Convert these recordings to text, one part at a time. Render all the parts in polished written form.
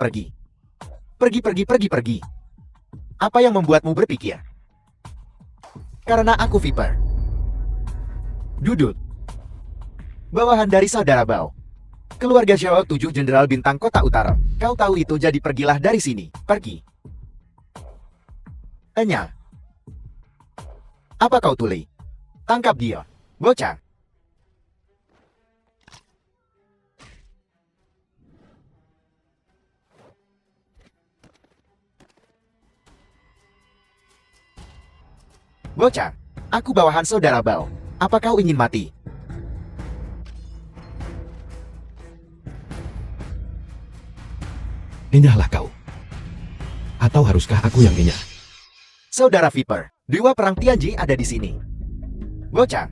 pergi. Pergi. Apa yang membuatmu berpikir? Karena aku Viper. Dudut. Bawahan dari saudara Bao. Keluarga Xiao 7 Jenderal Bintang Kota Utara. Kau tahu itu, jadi pergilah dari sini. Pergi. Enya. Apa kau tuli? Tangkap dia. Bocah. Bocah, aku bawahan saudara Bao. Apa kau ingin mati? Enyahlah kau. Atau haruskah aku yang enyah? Saudara Viper, Dewa Perang Tianji ada di sini. Bocah,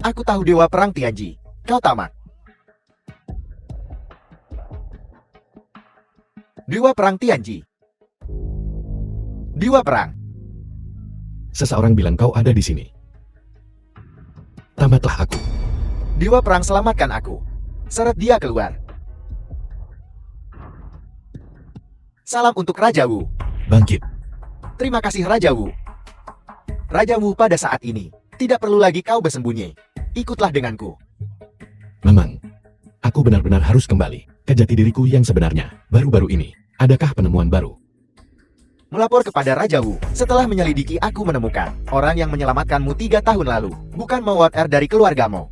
aku tahu Dewa Perang Tianji. Kau tamat. Dewa Perang Tianji. Dewa Perang. Seseorang bilang kau ada di sini. Tamatlah aku. Dewa Perang, selamatkan aku. Seret dia keluar. Salam untuk Raja Wu. Bangkit. Terima kasih Raja Wu. Raja Wu, pada saat ini, tidak perlu lagi kau bersembunyi. Ikutlah denganku. Memang, aku benar-benar harus kembali ke jati diriku yang sebenarnya. Baru-baru ini, adakah penemuan baru? Melapor kepada Raja Wu. Setelah menyelidiki, aku menemukan orang yang menyelamatkanmu 3 tahun lalu. Bukan Mawar R dari keluargamu,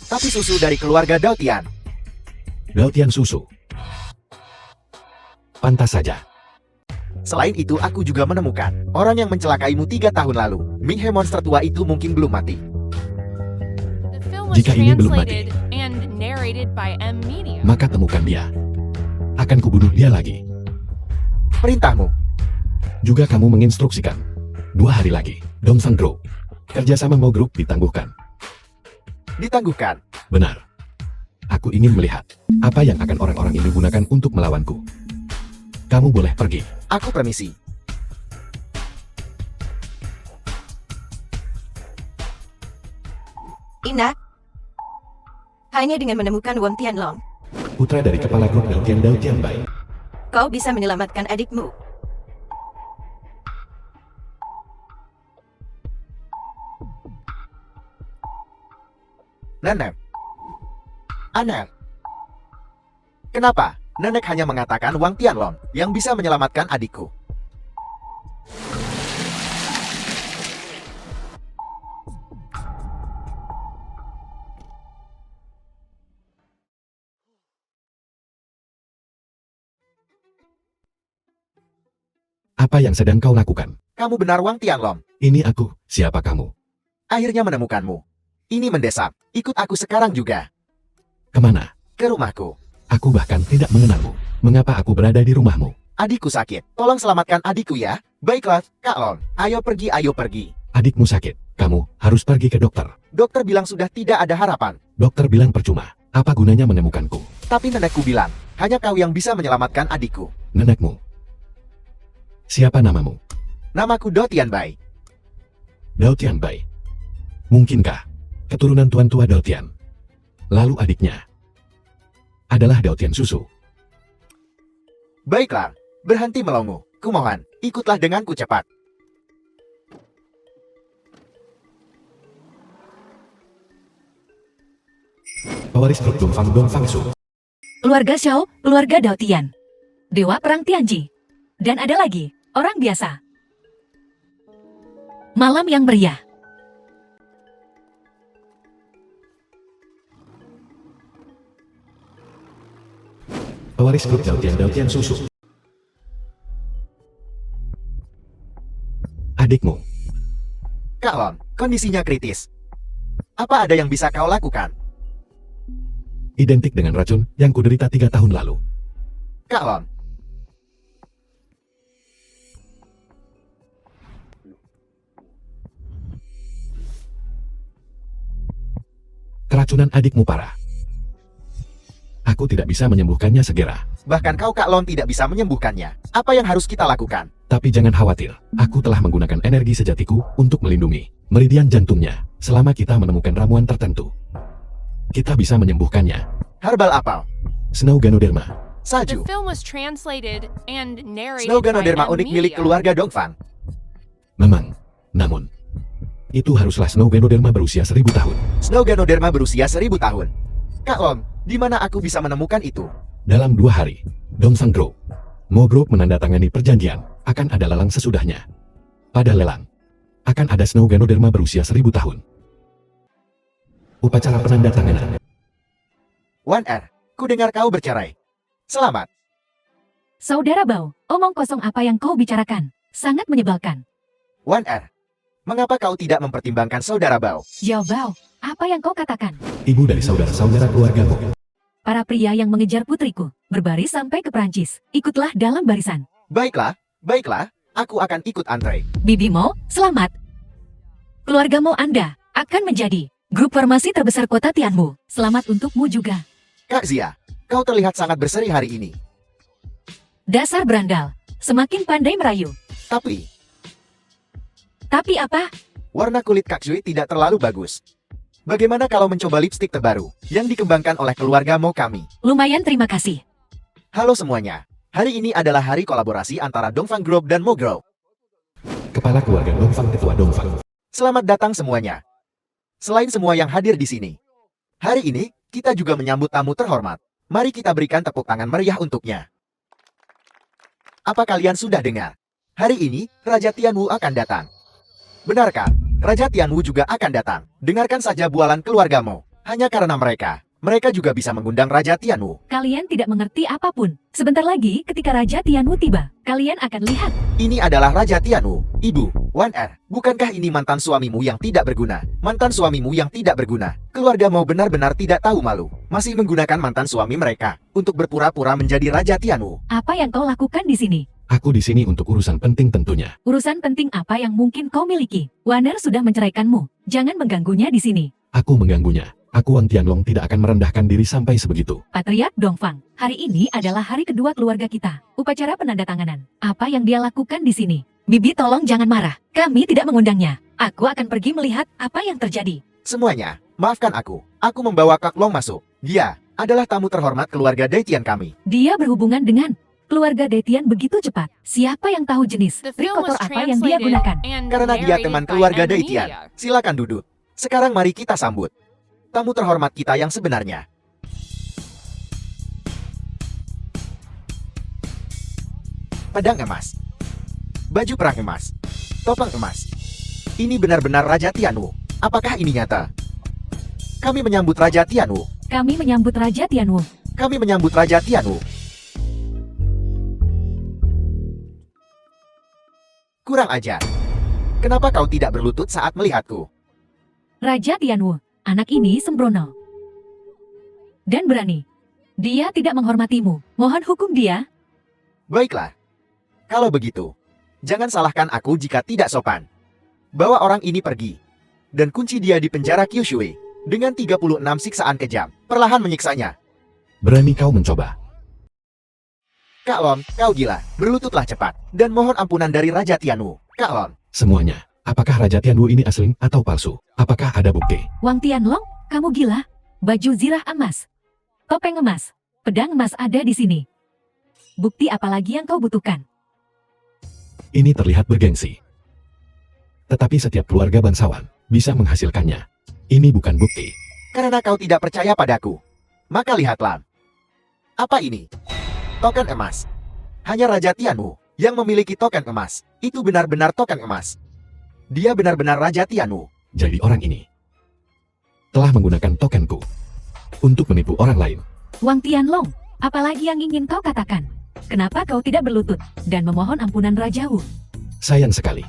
tapi susu dari keluarga Dao Tian. Dao Tian susu. Pantas saja. Selain itu, aku juga menemukan orang yang mencelakaimu 3 tahun lalu. Minghe, monster tua itu mungkin belum mati. Jika ini belum mati, maka temukan dia. Akan kubunuh dia lagi. Perintahmu. Juga kamu menginstruksikan. 2 hari lagi, Dongfang Group. Kerjasama Mo Group ditangguhkan. Ditangguhkan. Benar. Aku ingin melihat apa yang akan orang-orang ini gunakan untuk melawanku. Kamu boleh pergi. Aku permisi. Ina, hanya dengan menemukan Wang Tianlong, Putra dari kepala grup Dao Tianbai. kau bisa menyelamatkan adikmu. Nenek. Aneh. Kenapa? Nenek hanya mengatakan Wang Tianlong yang bisa menyelamatkan adikku. Apa yang sedang kau lakukan? Kamu benar Wang Tianlong. Ini aku. Siapa kamu? Akhirnya menemukanmu. Ini mendesak. Ikut aku sekarang juga. Kemana? Ke rumahku. Aku bahkan tidak mengenalmu. Mengapa aku berada di rumahmu? Adikku sakit. Tolong selamatkan adikku ya. Baiklah, Kak Long. Ayo pergi. Adikmu sakit. Kamu harus pergi ke dokter. Dokter bilang sudah tidak ada harapan. Dokter bilang percuma. Apa gunanya menemukanku? Tapi nenekku bilang, hanya kau yang bisa menyelamatkan adikku. Nenekmu. Siapa namamu? Namaku Dao Tianbai. Dao Tianbai. Mungkinkah keturunan Tuan Tua Dao Tian? Lalu adiknya adalah Dao Tian susu. Baiklah, berhenti melongo. Kumohon, ikutlah denganku cepat. Pewaris grup Dongfang Su. Keluarga Xiao, keluarga Dao Tian. Dewa Perang Tianji. Dan ada lagi, orang biasa. Malam yang meriah. Pewaris grup Dao Tian susu. Adikmu. Kak Lon, kondisinya kritis. Apa ada yang bisa kau lakukan? Identik dengan racun yang kuderita 3 tahun lalu. Kak Lon. Keracunan adikmu parah. Aku tidak bisa menyembuhkannya segera. Bahkan kau Kak Lon tidak bisa menyembuhkannya. Apa yang harus kita lakukan? Tapi jangan khawatir, aku telah menggunakan energi sejatiku untuk melindungi meridian jantungnya. Selama kita menemukan ramuan tertentu, kita bisa menyembuhkannya. Herbal apel. Snow Ganoderma. Salju. The film was translated and narrated Snow by Ganoderma unik milik Emilia. keluarga Dongfang. Memang. Namun, itu haruslah Snow Ganoderma berusia 1000 tahun. Snow Ganoderma berusia 1000 tahun. Kak Om, di mana aku bisa menemukan itu? Dalam 2 hari, Dongfang Group, Mo Group menandatangani perjanjian, akan ada lelang sesudahnya. Pada lelang, akan ada Snow Ganoderma berusia 1000 tahun. Upacara penandatanganan. 1R, ku dengar kau bercerai. Selamat. Saudara Bao, omong kosong apa yang kau bicarakan? Sangat menyebalkan. 1R, mengapa kau tidak mempertimbangkan saudara Bao? Xiao Bao, apa yang kau katakan? Ibu dari saudara-saudara keluargamu. Para pria yang mengejar putriku, berbaris sampai ke Prancis. Ikutlah dalam barisan. Baiklah, baiklah, aku akan ikut antre. Bibi Mo, selamat. Keluargamu Anda akan menjadi grup farmasi terbesar kota Tianmu. Selamat untukmu juga. Kak Zia, kau terlihat sangat berseri hari ini. Dasar berandal, semakin pandai merayu. Tapi apa? Warna kulit Kak Zui tidak terlalu bagus. Bagaimana kalau mencoba lipstik terbaru yang dikembangkan oleh keluarga Mo kami? Lumayan, terima kasih. Halo semuanya, hari ini adalah hari kolaborasi antara Dongfang Group dan Mo Group. Kepala keluarga Dongfang, ketua Dongfang. Selamat datang semuanya. Selain semua yang hadir di sini, hari ini kita juga menyambut tamu terhormat. Mari kita berikan tepuk tangan meriah untuknya. Apa kalian sudah dengar? Hari ini Raja Tianwu akan datang. Benarkah? Raja Tianwu juga akan datang. Dengarkan saja bualan keluargamu. Hanya karena mereka juga bisa mengundang Raja Tianwu. Kalian tidak mengerti apapun. Sebentar lagi ketika Raja Tianwu tiba, kalian akan lihat. Ini adalah Raja Tianwu, Ibu, 1R. Bukankah ini mantan suamimu yang tidak berguna? Mantan suamimu yang tidak berguna. Keluargamu benar-benar tidak tahu malu. Masih menggunakan mantan suami mereka untuk berpura-pura menjadi Raja Tianwu. Apa yang kau lakukan di sini? Aku di sini untuk urusan penting tentunya. Urusan penting apa yang mungkin kau miliki? Waner sudah menceraikanmu. Jangan mengganggunya di sini. Aku mengganggunya. Aku Wang Tianlong tidak akan merendahkan diri sampai sebegitu. Patriark Dongfang, hari ini adalah hari kedua keluarga kita. Upacara penandatanganan. Apa yang dia lakukan di sini? Bibi tolong jangan marah. Kami tidak mengundangnya. Aku akan pergi melihat apa yang terjadi. Semuanya, maafkan aku. Aku membawa Kak Long masuk. Dia adalah tamu terhormat keluarga Daitian kami. Dia berhubungan dengan keluarga Daitian begitu cepat. Siapa yang tahu jenis The trik film kotor was apa yang dia translated gunakan? and Karena dia narrated teman by keluarga Emilia. Daitian. Silakan duduk. Sekarang mari kita sambut tamu terhormat kita yang sebenarnya. Pedang emas, baju perang emas, topeng emas. Ini benar-benar Raja Tianwu. Apakah ini nyata? Kami menyambut Raja Tianwu. Kami menyambut Raja Tianwu. Kami menyambut Raja Tianwu. Kurang ajar. Kenapa kau tidak berlutut saat melihatku? Raja Tianwu, anak ini sembrono dan berani. Dia tidak menghormatimu. Mohon hukum dia. Baiklah. Kalau begitu, jangan salahkan aku jika tidak sopan. Bawa orang ini pergi. Dan kunci dia di penjara Kyushui. Dengan 36 siksaan kejam. Perlahan menyiksanya. Berani kau mencoba. Kak Lon, kau gila. Berlututlah cepat. Dan mohon ampunan dari Raja Tianwu. Kak Lon. Semuanya. Apakah Raja Tianwu ini asli atau palsu? Apakah ada bukti? Wang Tianlong, kamu gila? Baju zirah emas, topeng emas, pedang emas ada di sini. Bukti apa lagi yang kau butuhkan? Ini terlihat bergengsi. Tetapi setiap keluarga bangsawan bisa menghasilkannya. Ini bukan bukti. Karena kau tidak percaya padaku. Maka lihatlah. Apa ini? Token emas. Hanya Raja Tianwu yang memiliki token emas. Itu benar-benar token emas. Dia benar-benar Raja Tianwu. Jadi orang ini telah menggunakan tokenku untuk menipu orang lain. Wang Tianlong, apalagi yang ingin kau katakan? Kenapa kau tidak berlutut dan memohon ampunan Raja Wu? Sayang sekali.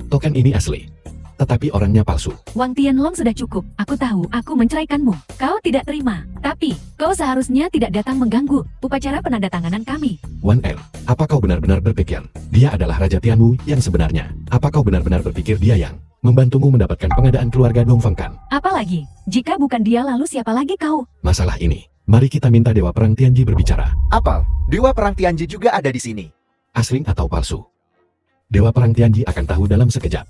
Token ini asli. Tetapi orangnya palsu. Wang Tianlong sudah cukup. Aku tahu aku menceraikanmu. Kau tidak terima. Tapi, kau seharusnya tidak datang mengganggu upacara penandatanganan kami. 1L, apa kau benar-benar berpikir dia adalah Raja Tianwu yang sebenarnya? Apa kau benar-benar berpikir dia yang membantumu mendapatkan pengadaan keluarga Dongfang Kan? Apalagi, jika bukan dia lalu siapa lagi kau? Masalah ini, mari kita minta Dewa Perang Tianji berbicara. Apal, Dewa Perang Tianji juga ada di sini. Asli atau palsu? Dewa Perang Tianji akan tahu dalam sekejap.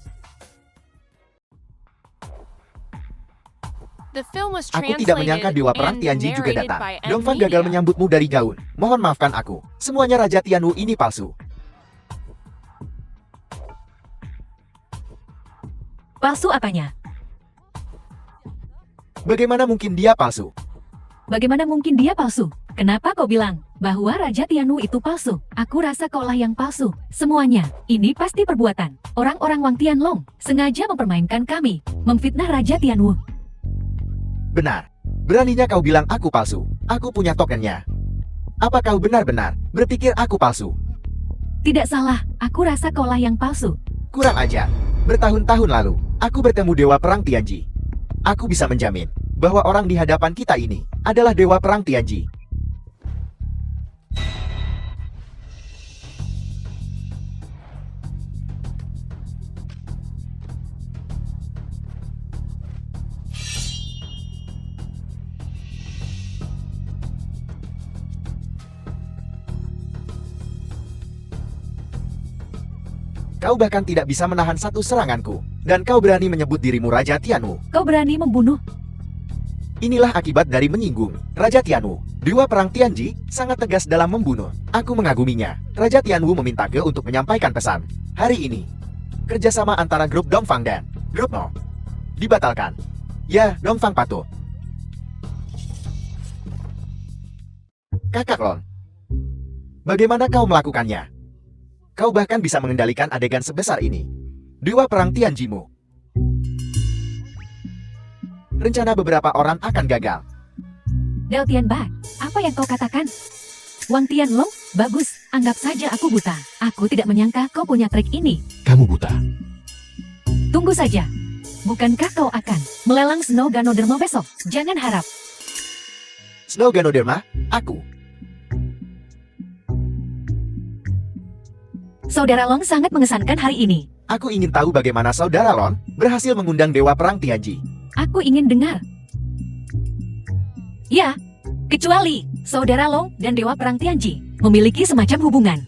The film was Aku tidak menyangka Dewa Perang and Tianji juga narrated datang. by M Dongfang gagal Media. menyambutmu dari jauh. Mohon maafkan aku. Semuanya Raja Tianwu ini palsu. Palsu apanya? Bagaimana mungkin dia palsu? Bagaimana mungkin dia palsu? Kenapa kau bilang bahwa Raja Tianwu itu palsu? Aku rasa kaulah yang palsu. Semuanya, ini pasti perbuatan. Orang-orang Wang Tianlong sengaja mempermainkan kami, memfitnah Raja Tianwu. Benar. Beraninya kau bilang aku palsu. Aku punya tokennya. Apa kau benar-benar berpikir aku palsu? Tidak salah, aku rasa kaulah yang palsu. Kurang ajar. Bertahun-tahun lalu, aku bertemu Dewa Perang Tianji. Aku bisa menjamin bahwa orang di hadapan kita ini adalah Dewa Perang Tianji. Kau bahkan tidak bisa menahan satu seranganku, dan kau berani menyebut dirimu Raja Tianwu. Kau berani membunuh. Inilah akibat dari menyinggung Raja Tianwu. Dewa Perang Tianji sangat tegas dalam membunuh. Aku mengaguminya. Raja Tianwu meminta Ge untuk menyampaikan pesan. Hari ini, kerjasama antara grup Dongfang dan grup No dibatalkan. Ya, Dongfang patuh. Kakak Lon, bagaimana kau melakukannya? Kau bahkan bisa mengendalikan adegan sebesar ini. Dewa Perang Tianjimu. Rencana beberapa orang akan gagal. Dao Tianba, apa yang kau katakan? Wang Tianlong, bagus, anggap saja aku buta. Aku tidak menyangka kau punya trik ini. Kamu buta. Tunggu saja. Bukankah kau akan melelang Snow Ganoderma besok? Jangan harap. Snow Ganoderma, aku. Saudara Long sangat mengesankan hari ini. Aku ingin tahu bagaimana saudara Lon berhasil mengundang Dewa Perang Tianji. Aku ingin dengar. Ya, kecuali Saudara Long dan Dewa Perang Tianji memiliki semacam hubungan.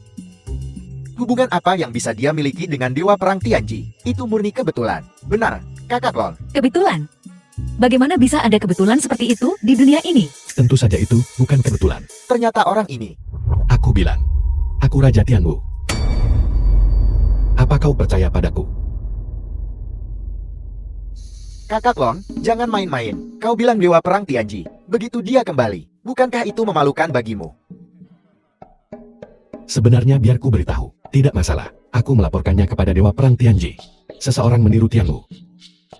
Hubungan apa yang bisa dia miliki dengan Dewa Perang Tianji? Itu murni kebetulan. Benar, Kakak Lon. Kebetulan. Bagaimana bisa ada kebetulan seperti itu di dunia ini? Tentu saja itu bukan kebetulan. Ternyata orang ini. Aku bilang, aku Raja Tianwu. Apa kau percaya padaku? Kakak Lon, jangan main-main. Kau bilang Dewa Perang Tianji. Begitu dia kembali, bukankah itu memalukan bagimu? Sebenarnya biar ku beritahu, tidak masalah. Aku melaporkannya kepada Dewa Perang Tianji. Seseorang meniru Tianwu.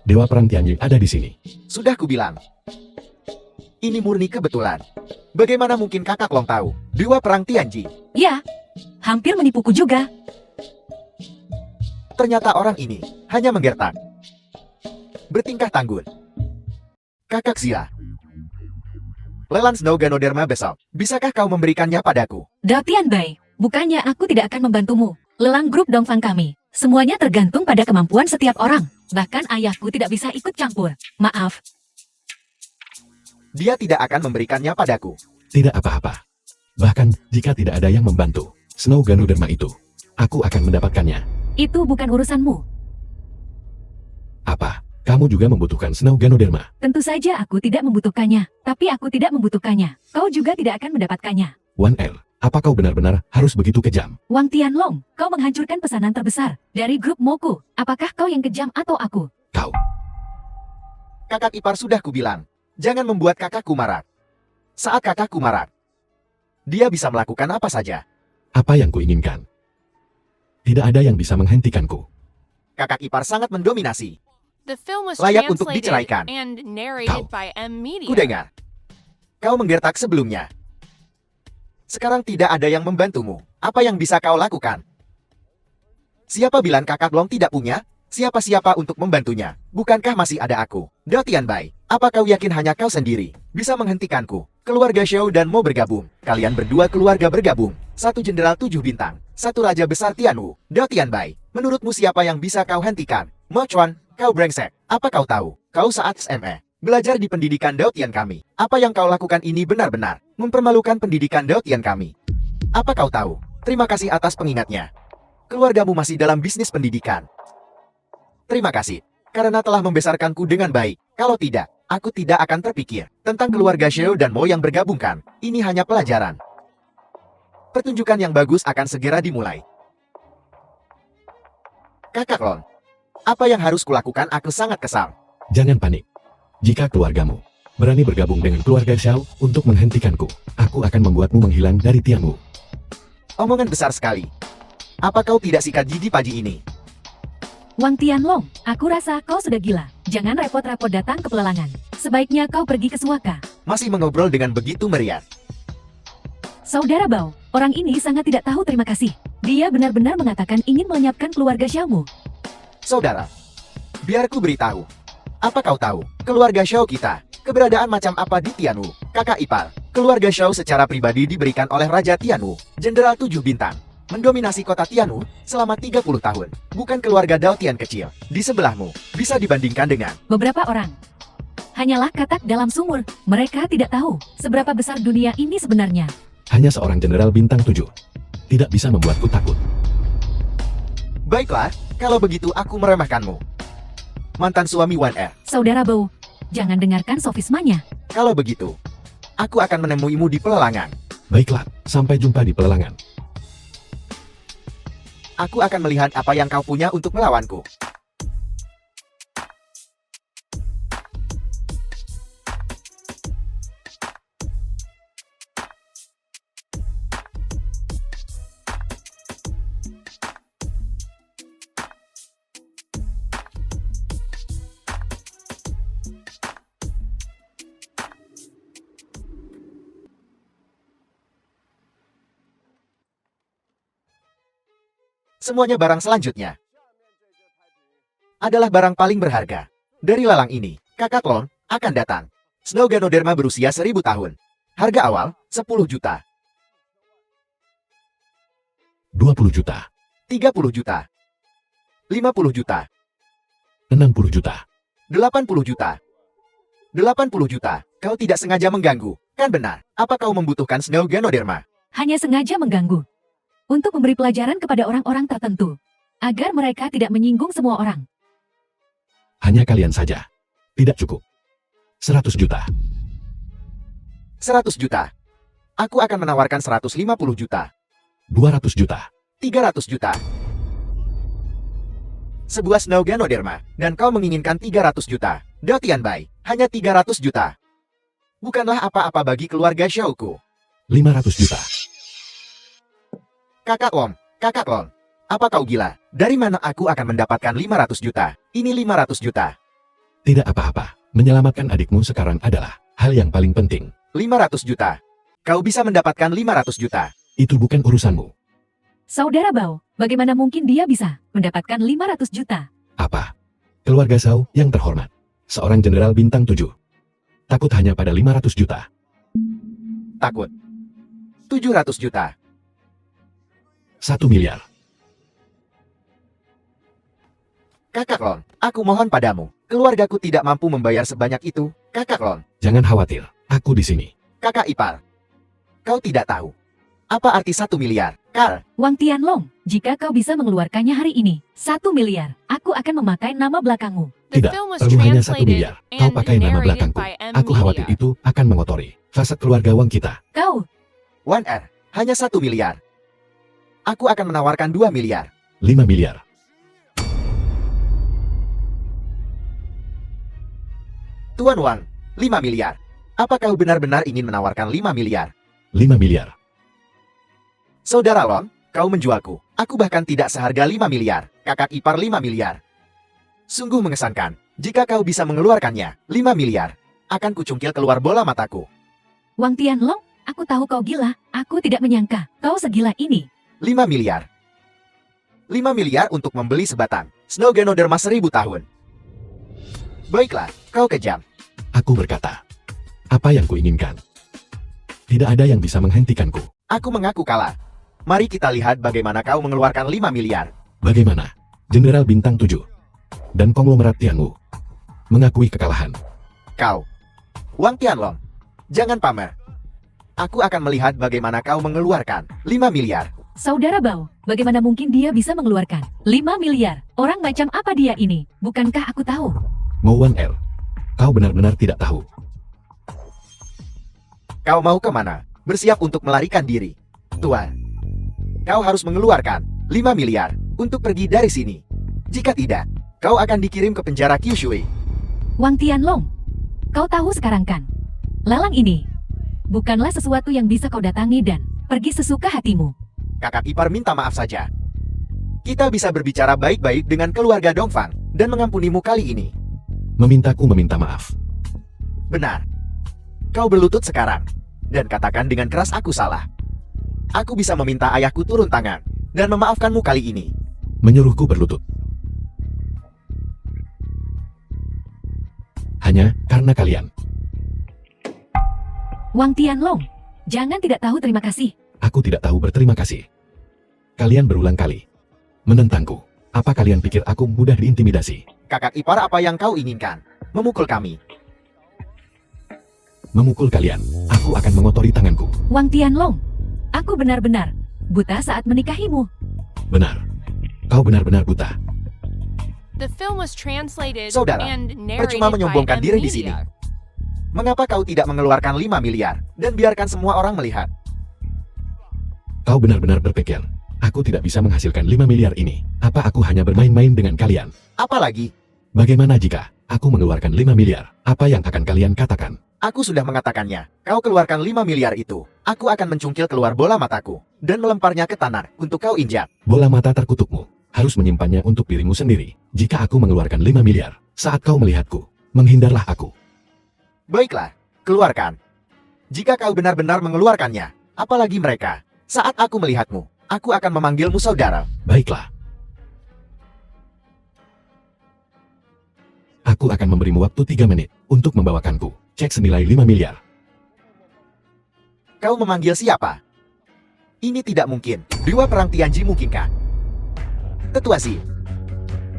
Dewa Perang Tianji ada di sini. Sudah kubilang. Ini murni kebetulan. Bagaimana mungkin Kakak Long tahu Dewa Perang Tianji? Ya, hampir menipuku juga. Ternyata orang ini hanya menggertak. Bertingkah tangguh. Kakak Zila. Lelang Snow Ganoderma besok. Bisakah kau memberikannya padaku? Dao Tianbai, bukannya aku tidak akan membantumu. Lelang grup Dongfang kami. Semuanya tergantung pada kemampuan setiap orang. Bahkan ayahku tidak bisa ikut campur. Maaf. Dia tidak akan memberikannya padaku. Tidak apa-apa. Bahkan, jika tidak ada yang membantu Snow Ganoderma itu, aku akan mendapatkannya. Itu bukan urusanmu. Apa? Kamu juga membutuhkan Snow Ganoderma? Tentu saja aku tidak membutuhkannya. Tapi aku tidak membutuhkannya. Kau juga tidak akan mendapatkannya. 1L, apa kau benar-benar harus begitu kejam? Wang Tianlong, kau menghancurkan pesanan terbesar dari grup Moku. Apakah kau yang kejam atau aku? Kau. Kakak ipar sudah kubilang. Jangan membuat kakakku marah. Saat kakakku marah, dia bisa melakukan apa saja. Apa yang kuinginkan? Tidak ada yang bisa menghentikanku. Kakak ipar sangat mendominasi. The film was Layak untuk translated diceraikan. and narrated Kau. by M Media. Kudengar. Kau menggertak sebelumnya. Sekarang tidak ada yang membantumu. Apa yang bisa kau lakukan? Siapa bilang Kakak Long tidak punya? Siapa-siapa untuk membantunya? Bukankah masih ada aku? Dao Tianbai, apa kau yakin hanya kau sendiri bisa menghentikanku? Keluarga Xiao dan mau bergabung. Kalian berdua keluarga bergabung. Satu jenderal 7 bintang. Satu raja besar Tianwu. Dao Tianbai, menurutmu siapa yang bisa kau hentikan? Mo Chuan, kau brengsek. Apa kau tahu? Kau saat SME. Belajar di pendidikan Dao Tian kami. Apa yang kau lakukan ini benar-benar mempermalukan pendidikan Dao Tian kami. Apa kau tahu? Terima kasih atas pengingatnya. Keluargamu masih dalam bisnis pendidikan. Terima kasih, karena telah membesarkanku dengan baik. Kalau tidak, Aku tidak akan terpikir tentang keluarga Xiao dan Mo yang bergabungkan. Ini hanya pelajaran. Pertunjukan yang bagus akan segera dimulai. Kakak Lon, apa yang harus kulakukan? Aku sangat kesal. Jangan panik. Jika keluargamu berani bergabung dengan keluarga Xiao untuk menghentikanku, aku akan membuatmu menghilang dari Tianwu. Omongan besar sekali. Apa kau tidak sikat gigi pagi ini? Wang Tianlong, aku rasa kau sudah gila. Jangan repot-repot datang ke pelelangan. Sebaiknya kau pergi ke Suaka. Masih mengobrol dengan begitu meriah. Saudara Bao, orang ini sangat tidak tahu terima kasih. Dia benar-benar mengatakan ingin melenyapkan keluarga Xiaomu. Saudara, biar ku beritahu. Apa kau tahu, keluarga Xiao kita, keberadaan macam apa di Tianwu? Kakak ipar, keluarga Xiao secara pribadi diberikan oleh Raja Tianwu, Jenderal 7 bintang. Mendominasi kota Tianwu selama 30 tahun. Bukan keluarga Dao Tian kecil. Di sebelahmu, bisa dibandingkan dengan Beberapa orang. Hanyalah katak dalam sumur. Mereka tidak tahu seberapa besar dunia ini sebenarnya. Hanya seorang jenderal bintang 7. Tidak bisa membuatku takut. Baiklah, kalau begitu aku meremehkanmu. Mantan suami Wan Er. Saudara Bao, jangan dengarkan sofismanya. Kalau begitu, aku akan menemuimu di pelelangan. Baiklah, sampai jumpa di pelelangan. Aku akan melihat apa yang kau punya untuk melawanku. Semuanya barang selanjutnya adalah barang paling berharga. Dari lelang ini, Kakak Lon akan datang. Snow Ganoderma berusia 1000 tahun. Harga awal, 10 juta, 20 juta, 30 juta, 50 juta, 60 juta. 80 juta, 80 juta. Kau tidak sengaja mengganggu, kan benar? Apa kau membutuhkan Snow Ganoderma? Hanya sengaja mengganggu. Untuk memberi pelajaran kepada orang-orang tertentu. Agar mereka tidak menyinggung semua orang. Hanya kalian saja. Tidak cukup. 100 juta. 100 juta. Aku akan menawarkan 150 juta, 200 juta. 300 juta. Sebuah Snow Ganoderma, dan kau menginginkan 300 juta. Dao Tianbai, hanya 300 juta. Bukanlah apa-apa bagi keluarga Xiaoku. 500 juta. Kakak Lon, apa kau gila? Dari mana aku akan mendapatkan 500 juta? Ini 500 juta. Tidak apa-apa. Menyelamatkan adikmu sekarang adalah hal yang paling penting. 500 juta. Kau bisa mendapatkan 500 juta. Itu bukan urusanmu. Saudara Bao, bagaimana mungkin dia bisa mendapatkan 500 juta? Apa? Keluarga Zhao yang terhormat. Seorang jenderal bintang 7. Takut hanya pada 500 juta. Takut. 700 juta. 1 miliar. Kakak Lon, aku mohon padamu. Keluargaku tidak mampu membayar sebanyak itu. Kakak Lon, Jangan khawatir. Aku di sini. kakak ipar. Kau tidak tahu. Apa arti 1 miliar? Karl, Wang Tianlong, jika kau bisa mengeluarkannya hari ini, 1 miliar, aku akan memakai nama belakangmu. The Tidak, film was perlu hanya 1 translated miliar. Kau and pakai nama narrated belakangku. by M. Aku khawatir Media. itu akan mengotori fasad keluarga Wang kita. Kau, Wan Er, hanya 1 miliar. Aku akan menawarkan 2 miliar. 5 miliar. Tuan Wang, 5 miliar. Apa kau benar-benar ingin menawarkan 5 miliar? 5 miliar. Saudara Lon, kau menjualku. Aku bahkan tidak seharga 5 miliar. Kakak ipar 5 miliar. Sungguh mengesankan. Jika kau bisa mengeluarkannya, 5 miliar. Akan kucungkil keluar bola mataku. Wang Tianlong, aku tahu kau gila. Aku tidak menyangka kau segila ini. 5 miliar. 5 miliar untuk membeli sebatang Snow Ganoderma 1000 tahun. Baiklah, kau kejam. Aku berkata, apa yang kuinginkan? Tidak ada yang bisa menghentikanku. Aku mengaku kalah. Mari kita lihat bagaimana kau mengeluarkan 5 miliar. Bagaimana? Jenderal bintang 7 dan konglomerat Tianwu mengakui kekalahan. Kau, Wang Tianlong, jangan pamer. Aku akan melihat bagaimana kau mengeluarkan 5 miliar. Saudara Bao, bagaimana mungkin dia bisa mengeluarkan 5 miliar? Orang macam apa dia ini? Bukankah aku tahu? Mo Wan Er, Kau benar-benar tidak tahu. Kau mau kemana? Bersiap untuk melarikan diri. Tuan, kau harus mengeluarkan 5 miliar untuk pergi dari sini. Jika tidak, kau akan dikirim ke penjara Kyushui. Wang Tianlong, kau tahu sekarang kan? Lelang ini bukanlah sesuatu yang bisa kau datangi dan pergi sesuka hatimu. Kakak ipar minta maaf saja. Kita bisa berbicara baik-baik dengan keluarga Dongfang dan mengampunimu kali ini. Memintaku meminta maaf. Benar. Kau berlutut sekarang. Dan katakan dengan keras aku salah. Aku bisa meminta ayahku turun tangan dan memaafkanmu kali ini. Menyuruhku berlutut. Hanya karena kalian. Wang Tianlong, jangan tidak tahu terima kasih. Aku tidak tahu berterima kasih. Kalian berulang kali menentangku. Apa kalian pikir aku mudah diintimidasi? Kakak ipar, apa yang kau inginkan? Memukul kami. Memukul kalian, aku akan mengotori tanganku. Wang Tianlong, aku benar-benar buta saat menikahimu. Benar. Kau benar-benar buta. The film was translated Saudara, and percuma narrated by menyombongkan M diri di sini. Media. Mengapa kau tidak mengeluarkan 5 miliar dan biarkan semua orang melihat? Kau benar-benar berpikir, aku tidak bisa menghasilkan 5 miliar ini. Apa aku hanya bermain-main dengan kalian? Apalagi, Bagaimana jika aku mengeluarkan 5 miliar? Apa yang akan kalian katakan? aku sudah mengatakannya. Kau keluarkan 5 miliar itu. Aku akan mencungkil keluar bola mataku dan melemparnya ke tanah untuk kau injak. Bola mata terkutukmu harus menyimpannya untuk dirimu sendiri. Jika aku mengeluarkan 5 miliar, saat kau melihatku, menghindarlah aku. Baiklah, keluarkan. Jika kau benar-benar mengeluarkannya, apalagi mereka, saat aku melihatmu, aku akan memanggilmu saudara. Baiklah. Aku akan memberimu waktu 3 menit untuk membawakanku cek senilai 5 miliar. Kau memanggil siapa? Ini tidak mungkin. Dewa Perang Tianji mungkinkah? Tetua Si,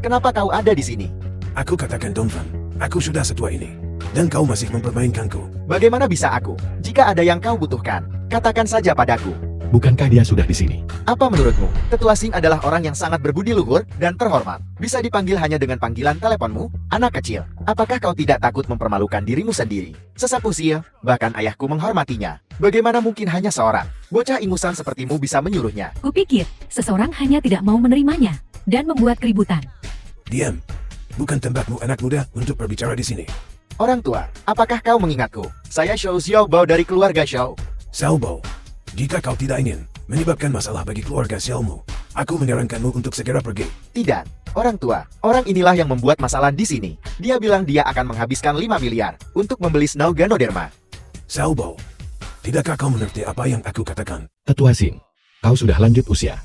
kenapa kau ada di sini? Aku katakan Dongfang, aku sudah setua ini. Dan kau masih mempermainkanku. Bagaimana bisa aku? Jika ada yang kau butuhkan, katakan saja padaku. Bukankah dia sudah di sini? Apa menurutmu? Tetua Sing adalah orang yang sangat berbudi luhur dan terhormat. Bisa dipanggil hanya dengan panggilan teleponmu, anak kecil. Apakah kau tidak takut mempermalukan dirimu sendiri? Sesepuh Sil, bahkan ayahku menghormatinya. Bagaimana mungkin hanya seorang bocah ingusan sepertimu bisa menyuruhnya? Kupikir seseorang hanya tidak mau menerimanya dan membuat keributan. Diam. Bukan tempatmu anak muda untuk berbicara di sini. Orang tua, apakah kau mengingatku? Saya Xiao Xiaobao dari keluarga Xiao. Xiaobao, jika kau tidak ingin menyebabkan masalah bagi keluarga Xiaomu, aku menyarankanmu untuk segera pergi. Tidak, orang tua. Orang inilah yang membuat masalah di sini. Dia bilang dia akan menghabiskan 5 miliar untuk membeli Snow Ganoderma. Xiaobao, tidakkah kau mengerti apa yang aku katakan? Tetua Sing, kau sudah lanjut usia.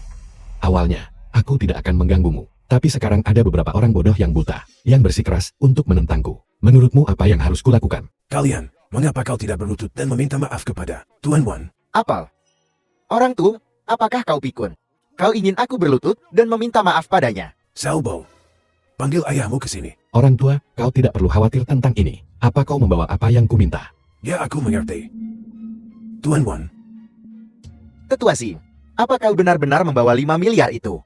Awalnya, aku tidak akan mengganggumu. Tapi sekarang ada beberapa orang bodoh yang buta, yang bersikeras untuk menentangku. Menurutmu apa yang harus kulakukan? Kalian, mengapa kau tidak berlutut dan meminta maaf kepada Tuan Wan? Apel. Orang tua, apakah kau pikun? Kau ingin aku berlutut dan meminta maaf padanya? Xiaobao, panggil ayahmu ke sini. Orang tua, kau tidak perlu khawatir tentang ini. Apa kau membawa apa yang kuminta? Ya, aku mengerti. Tuan Wan, Tetua Si, apa kau benar-benar membawa 5 miliar itu?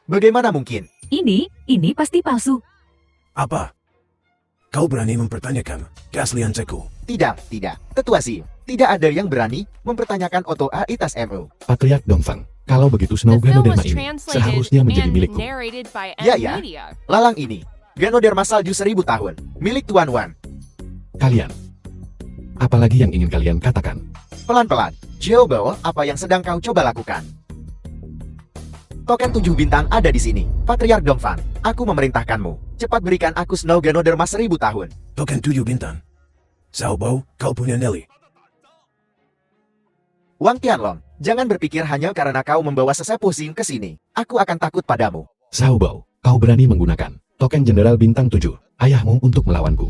Bagaimana mungkin? Ini pasti palsu. apa? Kau berani mempertanyakan keaslian cekku? Tidak, tidak. Tetua Si, tidak ada yang berani mempertanyakan Oto Aitas MU. Patriark Dongfang, kalau begitu Snow The film Ganoderma was ini translated seharusnya menjadi and milikku. narrated by Ya, M ya. Media. Lalang ini, Ganoderma salju 1000 tahun, milik Tuan Wan. Kalian, apalagi yang ingin kalian katakan? Pelan-pelan, Xiaobao, apa yang sedang kau coba lakukan? Token 7 bintang ada di sini. Patriark Dongfang, aku memerintahkanmu. Cepat berikan aku Snow Ganoderma 1000 tahun. Token 7 bintang. Xiaobao, kau punya Nelly. Wang Tianlong, jangan berpikir hanya karena kau membawa sesepuh Sing ke sini. Aku akan takut padamu. Xiaobao, kau berani menggunakan token Jenderal Bintang 7, ayahmu untuk melawanku.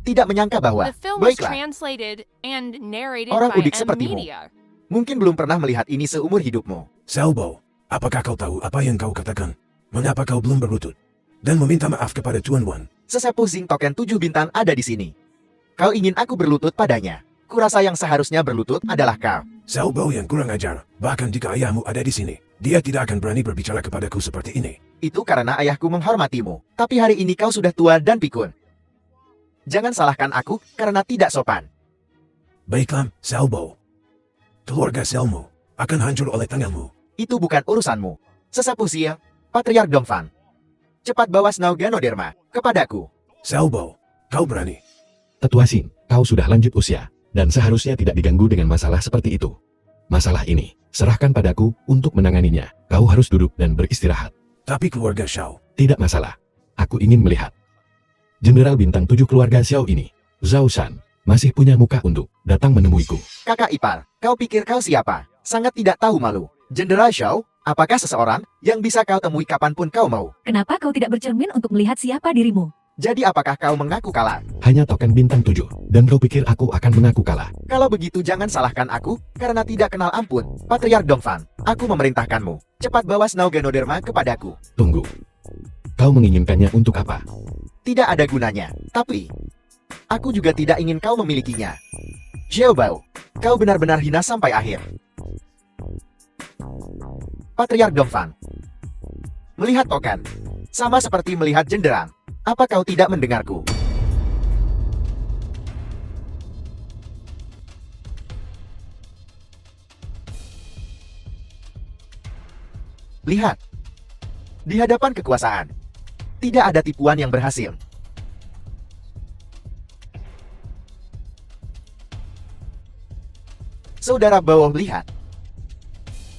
Tidak menyangka bahwa, The film was baiklah, translated and narrated Orang by udik M sepertimu. Media. mungkin belum pernah melihat ini seumur hidupmu. Xiaobao, apakah kau tahu apa yang kau katakan? Mengapa kau belum berlutut? Dan meminta maaf kepada Tuan Wan? Sesepuh Sing token 7 bintang ada di sini. Kau ingin aku berlutut padanya. Kurasa yang seharusnya berlutut adalah kau. Xiaobao yang kurang ajar, bahkan jika ayahmu ada di sini, dia tidak akan berani berbicara kepadaku seperti ini. Itu karena ayahku menghormatimu. Tapi hari ini kau sudah tua dan pikun. Jangan salahkan aku karena tidak sopan. Baiklah, Xiaobo. Keluarga Xiaomu akan hancur oleh tanganmu. Itu bukan urusanmu. Sesapu siang, Patriark Dongfang. Cepat bawa Snow Ganoderma kepadaku. Xiaobo, kau berani. Tetua Xin, kau sudah lanjut usia, dan seharusnya tidak diganggu dengan masalah seperti itu. Masalah ini, serahkan padaku untuk menanganinya. Kau harus duduk dan beristirahat. Tapi keluarga Xiao, Tidak masalah. Aku ingin melihat. Jenderal bintang 7 keluarga Xiao ini, Zhao Shan, masih punya muka untuk datang menemuiku. Kakak ipar, kau pikir kau siapa? Sangat tidak tahu malu. Jenderal Xiao, apakah seseorang yang bisa kau temui kapanpun kau mau? Kenapa kau tidak bercermin untuk melihat siapa dirimu? Jadi apakah kau mengaku kalah? Hanya token bintang 7, dan kau pikir aku akan mengaku kalah. Kalau begitu jangan salahkan aku, karena tidak kenal ampun. Patriark Dongfang, aku memerintahkanmu. Cepat bawa Snow Ganoderma kepadaku. Tunggu. Kau menginginkannya untuk apa? Tidak ada gunanya, tapi aku juga tidak ingin kau memilikinya. Xiaobao, kau benar-benar hina sampai akhir. Patriark Dongfang. Melihat token, sama seperti melihat jenderang. Apa kau tidak mendengarku? Lihat. Di hadapan kekuasaan, tidak ada tipuan yang berhasil. Saudara Bao, lihat.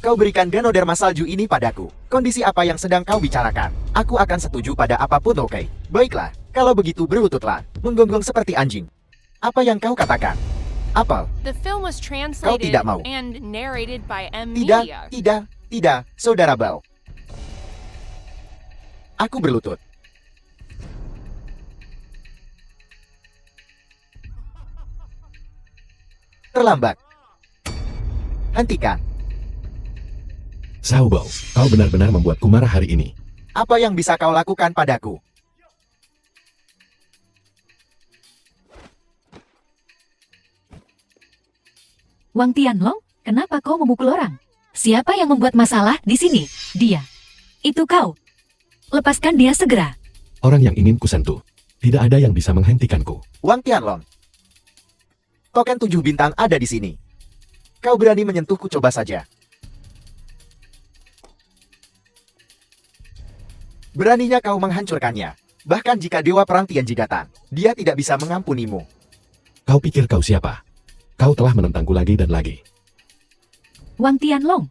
Kau berikan Ganoderma salju ini padaku. Kondisi apa yang sedang kau bicarakan? Aku akan setuju pada apapun, oke? Baiklah, kalau begitu berlututlah, menggonggong seperti anjing. Apa yang kau katakan? Apel? The film was translated tidak mau. and narrated by M Tidak, Media. tidak, Saudara Bao. Aku berlutut. Terlambat. Hentikan. Xiao Bao, kau benar-benar membuatku marah hari ini. Apa yang bisa kau lakukan padaku? Wang Tianlong, kenapa kau memukul orang? Siapa yang membuat masalah di sini? Dia. Itu kau. Lepaskan dia segera. Orang yang ingin kusentuh. Tidak ada yang bisa menghentikanku. Wang Tianlong. Token 7 bintang ada di sini. Kau berani menyentuhku, coba saja. Beraninya kau menghancurkannya. Bahkan jika Dewa Perang Tianjigatan, dia tidak bisa mengampunimu. Kau pikir kau siapa? Kau telah menentangku lagi dan lagi. Wang Tianlong,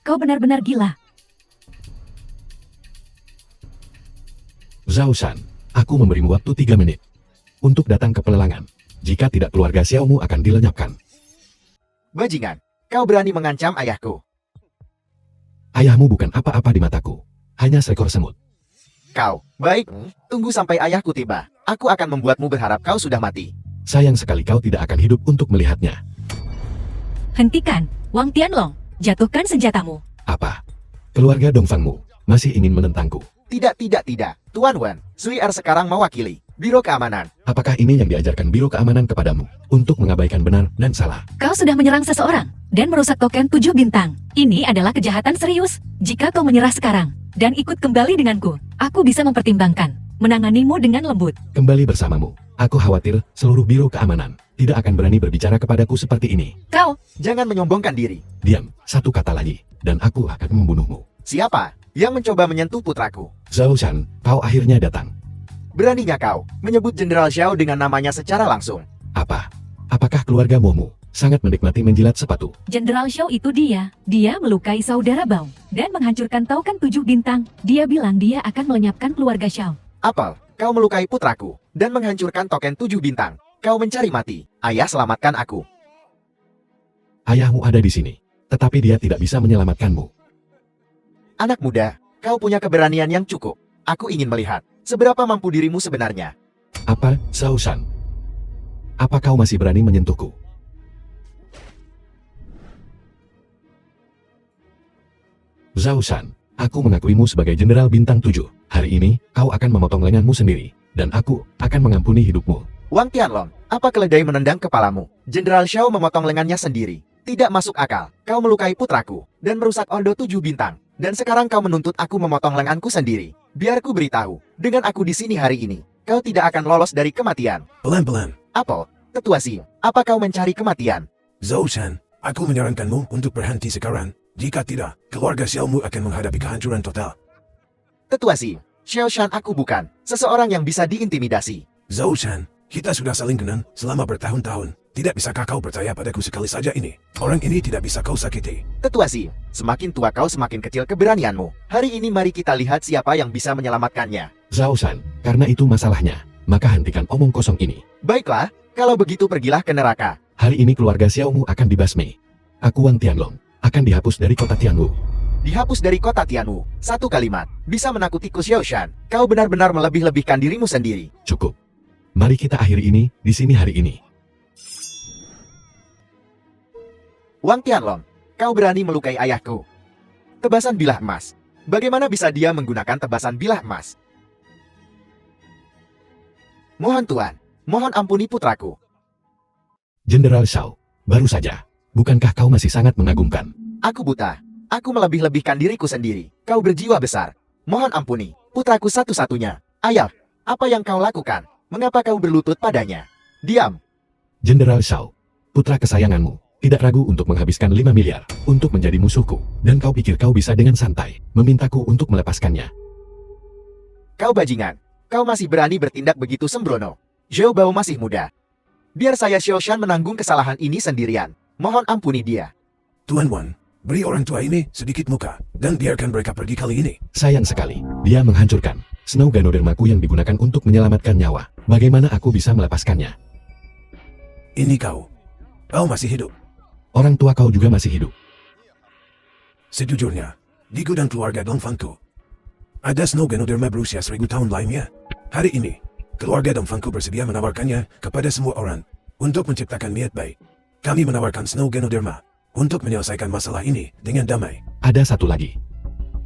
kau benar-benar gila. Zhao Shan, aku memberimu waktu 3 menit untuk datang ke pelelangan. Jika tidak, keluarga Xiaomu akan dilenyapkan. Bajingan, kau berani mengancam ayahku. Ayahmu bukan apa-apa di mataku. Hanya seekor semut. Kau, baik, tunggu sampai ayahku tiba. Aku akan membuatmu berharap kau sudah mati. Sayang sekali kau tidak akan hidup untuk melihatnya. Hentikan, Wang Tianlong. Jatuhkan senjatamu. Apa? Keluarga Dongfangmu masih ingin menentangku. Tidak. Tuan Wan, Sui Er sekarang mewakili Biro Keamanan. Apakah ini yang diajarkan Biro Keamanan kepadamu? Untuk mengabaikan benar dan salah. Kau sudah menyerang seseorang dan merusak token 7 bintang. Ini adalah kejahatan serius. Jika kau menyerah sekarang dan ikut kembali denganku, aku bisa mempertimbangkan menanganimu dengan lembut. Kembali bersamamu. Aku khawatir seluruh Biro Keamanan tidak akan berani berbicara kepadaku seperti ini. Kau, Jangan menyombongkan diri. Diam, satu kata lagi, dan aku akan membunuhmu. Siapa yang mencoba menyentuh putraku? Zhao Shan, kau akhirnya datang. Beraninya kau menyebut Jenderal Xiao dengan namanya secara langsung? Apa? Apakah keluarga Momo sangat menikmati menjilat sepatu? Jenderal Xiao itu dia. Dia melukai saudara Bao dan menghancurkan token 7 bintang. Dia bilang dia akan melenyapkan keluarga Xiao. Apel, kau melukai putraku dan menghancurkan token 7 bintang. Kau mencari mati. Ayah, selamatkan aku. Ayahmu ada di sini, tetapi dia tidak bisa menyelamatkanmu. Anak muda, kau punya keberanian yang cukup. Aku ingin melihat seberapa mampu dirimu sebenarnya. Apa, Zhao Shan? Apa kau masih berani menyentuhku? Zhao Shan, aku mengakuimu sebagai Jenderal Bintang 7. Hari ini, kau akan memotong lenganmu sendiri, dan aku akan mengampuni hidupmu. Wang Tianlong, apa keledai menendang kepalamu? Jenderal Xiao memotong lengannya sendiri. Tidak masuk akal. Kau melukai putraku dan merusak Ordo 7 bintang. Dan sekarang kau menuntut aku memotong lenganku sendiri. Biar ku beritahu, dengan aku di sini hari ini, kau tidak akan lolos dari kematian. Pelan-pelan. Apel, tetua Xing, apa kau mencari kematian? Zhou Shan, aku menyarankanmu untuk berhenti sekarang. Jika tidak, keluarga Xiaomu akan menghadapi kehancuran total. Tetua Xing, Xiao Shan aku bukan seseorang yang bisa diintimidasi. Zhou Shan, kita sudah saling kenal selama bertahun-tahun. Tidak bisakah kau percaya padaku sekali saja ini? Orang ini tidak bisa kau sakiti. Tetua Xing, semakin tua kau semakin kecil keberanianmu. Hari ini mari kita lihat siapa yang bisa menyelamatkannya. Zhao Shan, karena itu masalahnya, maka hentikan omong kosong ini. Baiklah, kalau begitu pergilah ke neraka. Hari ini keluarga Xiaomu akan dibasmi. Aku Wang Tianlong akan dihapus dari kota Tianwu. Dihapus dari kota Tianwu. Satu kalimat, bisa menakutiku Xiao Shan. Kau benar-benar melebih-lebihkan dirimu sendiri. Cukup. Mari kita akhiri ini di sini hari ini. Wang Tianlong, kau berani melukai ayahku. Tebasan bilah emas. Bagaimana bisa dia menggunakan tebasan bilah emas? Mohon Tuan, mohon ampuni putraku. Jenderal Shao, baru saja. Bukankah kau masih sangat mengagumkan? Aku buta. Aku melebih-lebihkan diriku sendiri. Kau berjiwa besar. Mohon ampuni, putraku satu-satunya. Ayah, apa yang kau lakukan? Mengapa kau berlutut padanya? Diam. Jenderal Shao, putra kesayanganmu, tidak ragu untuk menghabiskan 5 miliar untuk menjadi musuhku. Dan kau pikir kau bisa dengan santai memintaku untuk melepaskannya. Kau bajingan. Kau masih berani bertindak begitu sembrono. Zhou Bao masih muda. Biar saya Xiao Shan menanggung kesalahan ini sendirian. Mohon ampuni dia. Tuan Wan, beri orang tua ini sedikit muka, dan biarkan mereka pergi kali ini. Sayang sekali, dia menghancurkan Snow Ganodermaku yang digunakan untuk menyelamatkan nyawa. Bagaimana aku bisa melepaskannya? Ini kau. Kau masih hidup. Orang tua kau juga masih hidup. Sejujurnya, di gudang keluarga Dongfangku, ada Snow Ganoderma berusia 1000 tahun lainnya. Hari ini, keluarga Dongfangku bersedia menawarkannya kepada semua orang untuk menciptakan niat baik. Kami menawarkan Snow Ganoderma untuk menyelesaikan masalah ini dengan damai. Ada satu lagi.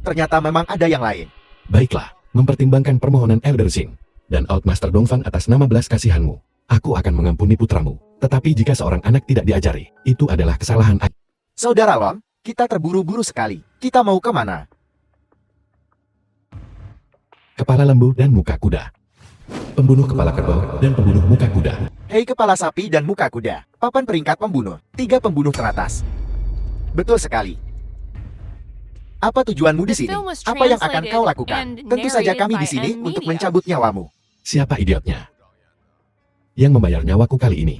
Ternyata memang ada yang lain. Baiklah, mempertimbangkan permohonan Elder Xing dan Outmaster Dongfang atas nama belas kasihanmu, aku akan mengampuni putramu. Tetapi jika seorang anak tidak diajari, itu adalah kesalahan. Saudara Long, kita terburu-buru sekali. Kita mau kemana? Kepala lembu dan muka kuda. Pembunuh kepala kerbau dan pembunuh muka kuda. Hei kepala sapi dan muka kuda. Papan peringkat pembunuh. 3 pembunuh teratas. Betul sekali. Apa tujuanmu di The sini? film was Apa yang akan translated kau lakukan? and Tentu saja narrated kami by di sini M untuk Media. mencabut nyawamu. Siapa idiotnya yang membayar nyawaku kali ini?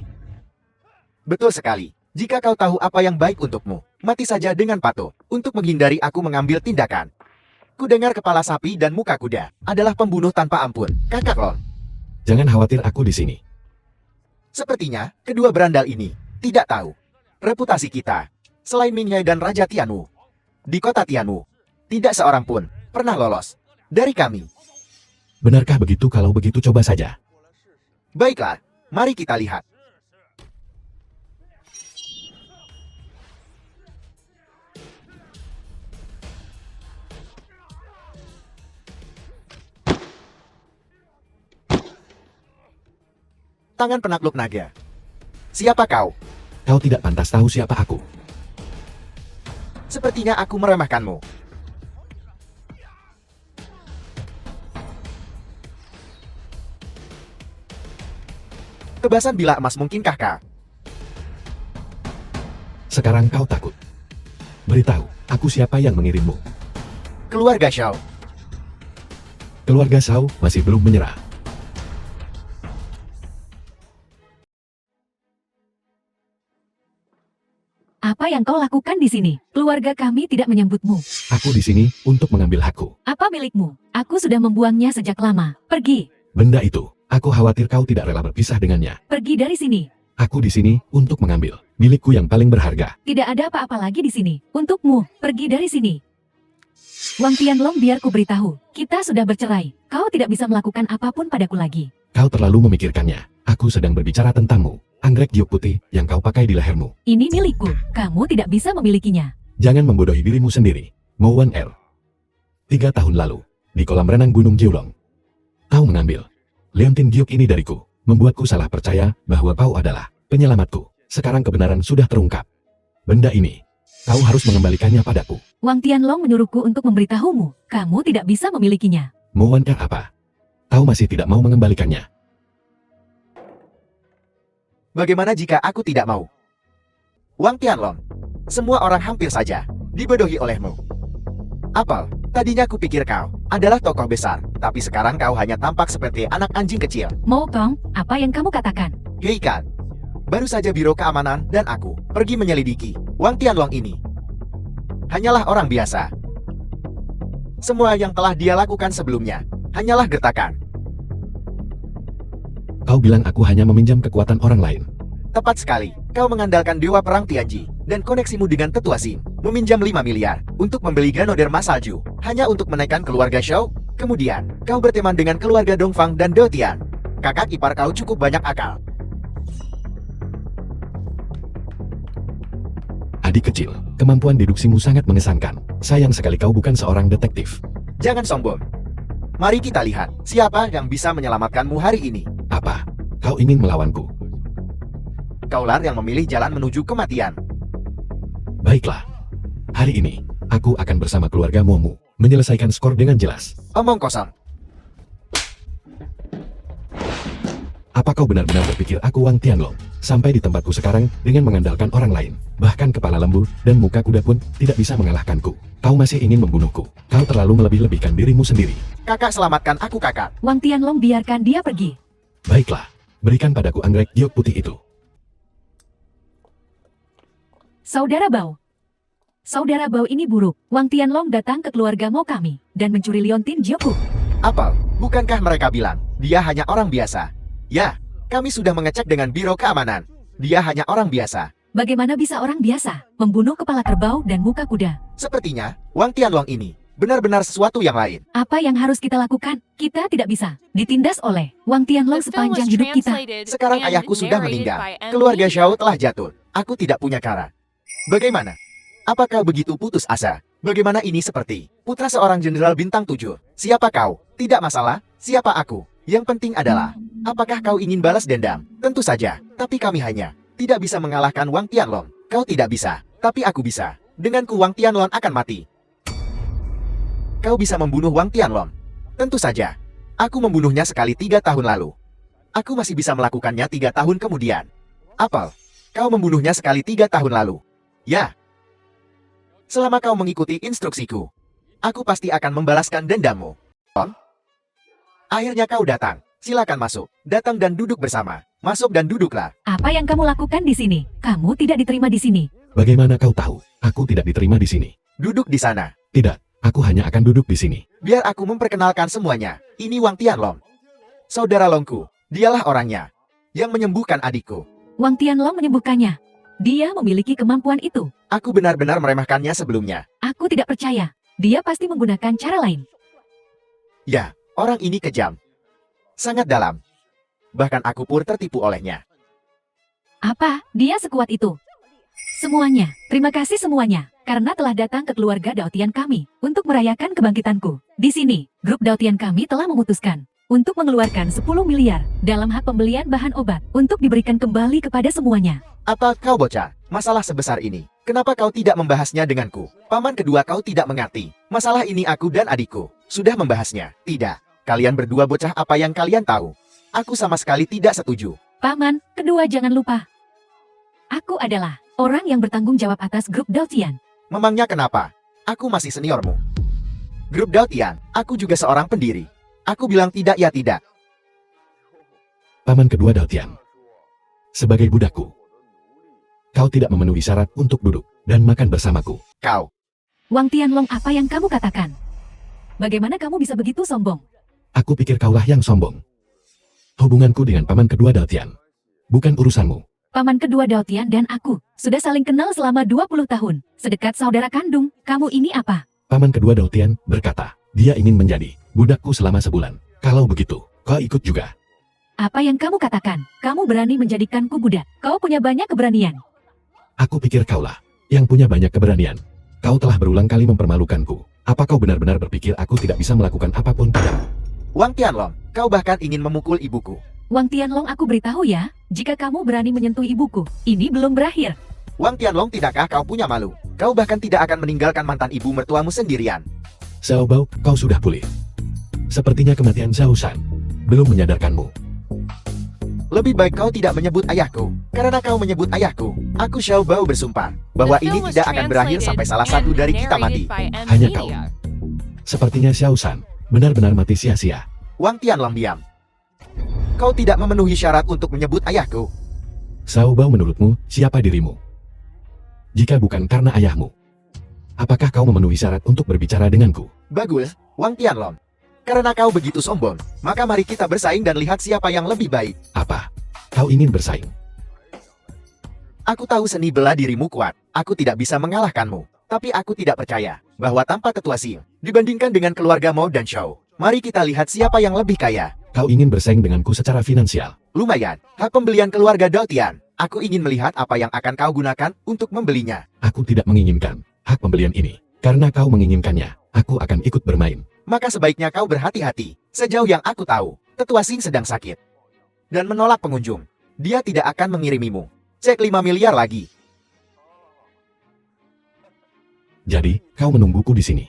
Betul sekali. Jika kau tahu apa yang baik untukmu, mati saja dengan patuh. Untuk menghindari aku mengambil tindakan. Kudengar kepala sapi dan muka kuda adalah pembunuh tanpa ampun. Kakak Long. Jangan khawatir, aku di sini. Sepertinya, kedua berandal ini tidak tahu reputasi kita. Selain Mingyai dan Raja Tianwu, di kota Tianwu, tidak seorang pun pernah lolos dari kami. Benarkah begitu? Kalau begitu coba saja. Baiklah, mari kita lihat. Tangan penakluk naga. Siapa kau? Kau tidak pantas tahu siapa aku. Sepertinya aku meremehkanmu. Tebasan bila emas mungkinkah kau? Sekarang kau takut. Beritahu, aku siapa yang mengirimmu. Keluarga Xiao. Keluarga Shao masih belum menyerah. Apa yang kau lakukan di sini? Keluarga kami tidak menyambutmu. Aku di sini untuk mengambil hakku. Apa milikmu? Aku sudah membuangnya sejak lama. Pergi. Benda itu, aku khawatir kau tidak rela berpisah dengannya. Pergi dari sini. Aku di sini untuk mengambil milikku yang paling berharga. Tidak ada apa-apa lagi di sini. Untukmu, pergi dari sini. Wang Tianlong, biar ku beritahu. Kita sudah bercerai. Kau tidak bisa melakukan apapun padaku lagi. Kau terlalu memikirkannya. Aku sedang berbicara tentangmu. Anggrek giok putih yang kau pakai di lehermu. Ini milikku. Kamu tidak bisa memilikinya. Jangan membodohi dirimu sendiri. Mo Wan Er. 3 tahun lalu, di kolam renang Gunung Jiulong, kau mengambil leontin giok ini dariku, membuatku salah percaya bahwa kau adalah penyelamatku. Sekarang kebenaran sudah terungkap. Benda ini, kau harus mengembalikannya padaku. Wang Tianlong menyuruhku untuk memberitahumu. Kamu tidak bisa memilikinya. Mo Wan Er apa? Kau masih tidak mau mengembalikannya. Bagaimana jika aku tidak mau? Wang Tianlong, semua orang hampir saja dibodohi olehmu. Apel, tadinya kupikir kau adalah tokoh besar, tapi sekarang kau hanya tampak seperti anak anjing kecil. Mo Kong, apa yang kamu katakan? Hei Kan, baru saja Biro Keamanan dan aku pergi menyelidiki Wang Tianlong ini. Hanyalah orang biasa. Semua yang telah dia lakukan sebelumnya hanyalah gertakan. Kau bilang aku hanya meminjam kekuatan orang lain. Tepat sekali, kau mengandalkan Dewa Perang Tianji dan koneksimu dengan Tetua Xin, meminjam 5 miliar untuk membeli Granoder Masalju, hanya untuk menaikkan keluarga Shou. Kemudian, kau berteman dengan keluarga Dongfang dan Dotian. Kakak ipar kau cukup banyak akal. Adik kecil, kemampuan deduksimu sangat mengesankan. Sayang sekali kau bukan seorang detektif. Jangan sombong. Mari kita lihat, siapa yang bisa menyelamatkanmu hari ini. Apa? Kau ingin melawanku? Kaulah yang memilih jalan menuju kematian. Baiklah. Hari ini, aku akan bersama keluarga Momu, menyelesaikan skor dengan jelas. Omong kosong. Apa kau benar-benar berpikir aku Wang Tianlong, sampai di tempatku sekarang dengan mengandalkan orang lain, bahkan kepala lembu dan muka kuda pun tidak bisa mengalahkanku. Kau masih ingin membunuhku. Kau terlalu melebih-lebihkan dirimu sendiri. Kakak selamatkan aku kakak. Wang Tianlong biarkan dia pergi. Baiklah, berikan padaku anggrek giok putih itu. Saudara Bao. Saudara Bao ini buruk. Wang Tianlong datang ke keluarga Mo kami dan mencuri liontin Jioku. Apel, bukankah mereka bilang dia hanya orang biasa? Ya, kami sudah mengecek dengan Biro Keamanan. Dia hanya orang biasa. Bagaimana bisa orang biasa membunuh kepala kerbau dan muka kuda? Sepertinya, Wang Tianlong ini benar-benar sesuatu yang lain. Apa yang harus kita lakukan? Kita tidak bisa ditindas oleh Wang Tianlong The film was sepanjang hidup kita. translated Sekarang and ayahku sudah narrated meninggal. by M. Keluarga Lee. Xiao telah jatuh. Aku tidak punya cara. Bagaimana? Apakah begitu putus asa? Bagaimana ini seperti putra seorang jenderal bintang 7? Siapa kau? Tidak masalah. Siapa aku? Yang penting adalah, apakah kau ingin balas dendam? Tentu saja. Tapi kami hanya tidak bisa mengalahkan Wang Tianlong. Kau tidak bisa. Tapi aku bisa. Denganku Wang Tianlong akan mati. Kau bisa membunuh Wang Tianlong? Tentu saja. Aku membunuhnya sekali 3 tahun lalu. Aku masih bisa melakukannya 3 tahun kemudian. Apel, kau membunuhnya sekali 3 tahun lalu. Ya. Selama kau mengikuti instruksiku, aku pasti akan membalaskan dendammu. Tom? Akhirnya kau datang. Silakan masuk. Datang dan duduk bersama. Masuk dan duduklah. Apa yang kamu lakukan di sini? Kamu tidak diterima di sini. Bagaimana kau tahu? Aku tidak diterima di sini. Duduk di sana. Tidak, aku hanya akan duduk di sini. Biar aku memperkenalkan semuanya. Ini Wang Tianlong. Saudara Longku. Dialah orangnya yang menyembuhkan adikku. Wang Tianlong menyembuhkannya. Dia memiliki kemampuan itu. Aku benar-benar meremehkannya sebelumnya. Aku tidak percaya. Dia pasti menggunakan cara lain. Ya, orang ini kejam. Sangat dalam. Bahkan aku pun tertipu olehnya. Apa? Dia sekuat itu? Semuanya. Terima kasih semuanya. Karena telah datang ke keluarga Daotian kami untuk merayakan kebangkitanku. Di sini, grup Daotian kami telah memutuskan untuk mengeluarkan 10 miliar dalam hak pembelian bahan obat untuk diberikan kembali kepada semuanya. Apa kau bocah? Masalah sebesar ini. Kenapa kau tidak membahasnya denganku? Paman kedua kau tidak mengerti. Masalah ini aku dan adikku sudah membahasnya. Tidak. Kalian berdua bocah apa yang kalian tahu? Aku sama sekali tidak setuju. Paman, kedua jangan lupa. Aku adalah orang yang bertanggung jawab atas grup Daotian. Memangnya kenapa? Aku masih seniormu. Grup Daotian, aku juga seorang pendiri. Aku bilang tidak ya tidak. Paman kedua Daotian. Sebagai budakku, kau tidak memenuhi syarat untuk duduk dan makan bersamaku. Kau. Wang Tianlong, apa yang kamu katakan? Bagaimana kamu bisa begitu sombong? Aku pikir kaulah yang sombong. Hubunganku dengan paman kedua Daotian bukan urusanmu. Paman kedua Daotian dan aku sudah saling kenal selama 20 tahun. Sedekat saudara kandung, kamu ini apa? Paman kedua Daotian berkata, dia ingin menjadi budakku selama sebulan. Kalau begitu, kau ikut juga. Apa yang kamu katakan? Kamu berani menjadikanku budak. Kau punya banyak keberanian. Aku pikir kaulah yang punya banyak keberanian. Kau telah berulang kali mempermalukanku. Apa kau benar-benar berpikir aku tidak bisa melakukan apapun padamu? Wang Tianlong, kau bahkan ingin memukul ibuku. Wang Tianlong, aku beritahu ya, jika kamu berani menyentuh ibuku, ini belum berakhir. Wang Tianlong, tidakkah kau punya malu? Kau bahkan tidak akan meninggalkan mantan ibu mertuamu sendirian. Xiao Bao, kau sudah pulih. Sepertinya kematian Zhao Shan belum menyadarkanmu. Lebih baik kau tidak menyebut ayahku. Karena kau menyebut ayahku, aku Xiao Bao bersumpah bahwa The ini film was tidak akan berakhir translated sampai salah satu and dari kita mati. narrated by M Hanya kau. Media. Sepertinya Xiao San benar-benar mati sia-sia. Wang Tianlong diam. Kau tidak memenuhi syarat untuk menyebut ayahku. Xiao Bao, menurutmu, siapa dirimu? Jika bukan karena ayahmu, apakah kau memenuhi syarat untuk berbicara denganku? Bagus, Wang Tianlong. Karena kau begitu sombong, maka mari kita bersaing dan lihat siapa yang lebih baik. Apa? Kau ingin bersaing? Aku tahu seni bela dirimu kuat. Aku tidak bisa mengalahkanmu. Tapi aku tidak percaya bahwa tanpa ketua Xing, dibandingkan dengan keluarga Mo dan Shao, mari kita lihat siapa yang lebih kaya. Kau ingin bersaing denganku secara finansial? Lumayan, hak pembelian keluarga Daotian. Aku ingin melihat apa yang akan kau gunakan untuk membelinya. Aku tidak menginginkan hak pembelian ini. Karena kau menginginkannya, aku akan ikut bermain. Maka sebaiknya kau berhati-hati. Sejauh yang aku tahu, tetua Xing sedang sakit dan menolak pengunjung. Dia tidak akan mengirimimu. Cek 5 miliar lagi. Jadi, kau menungguku di sini.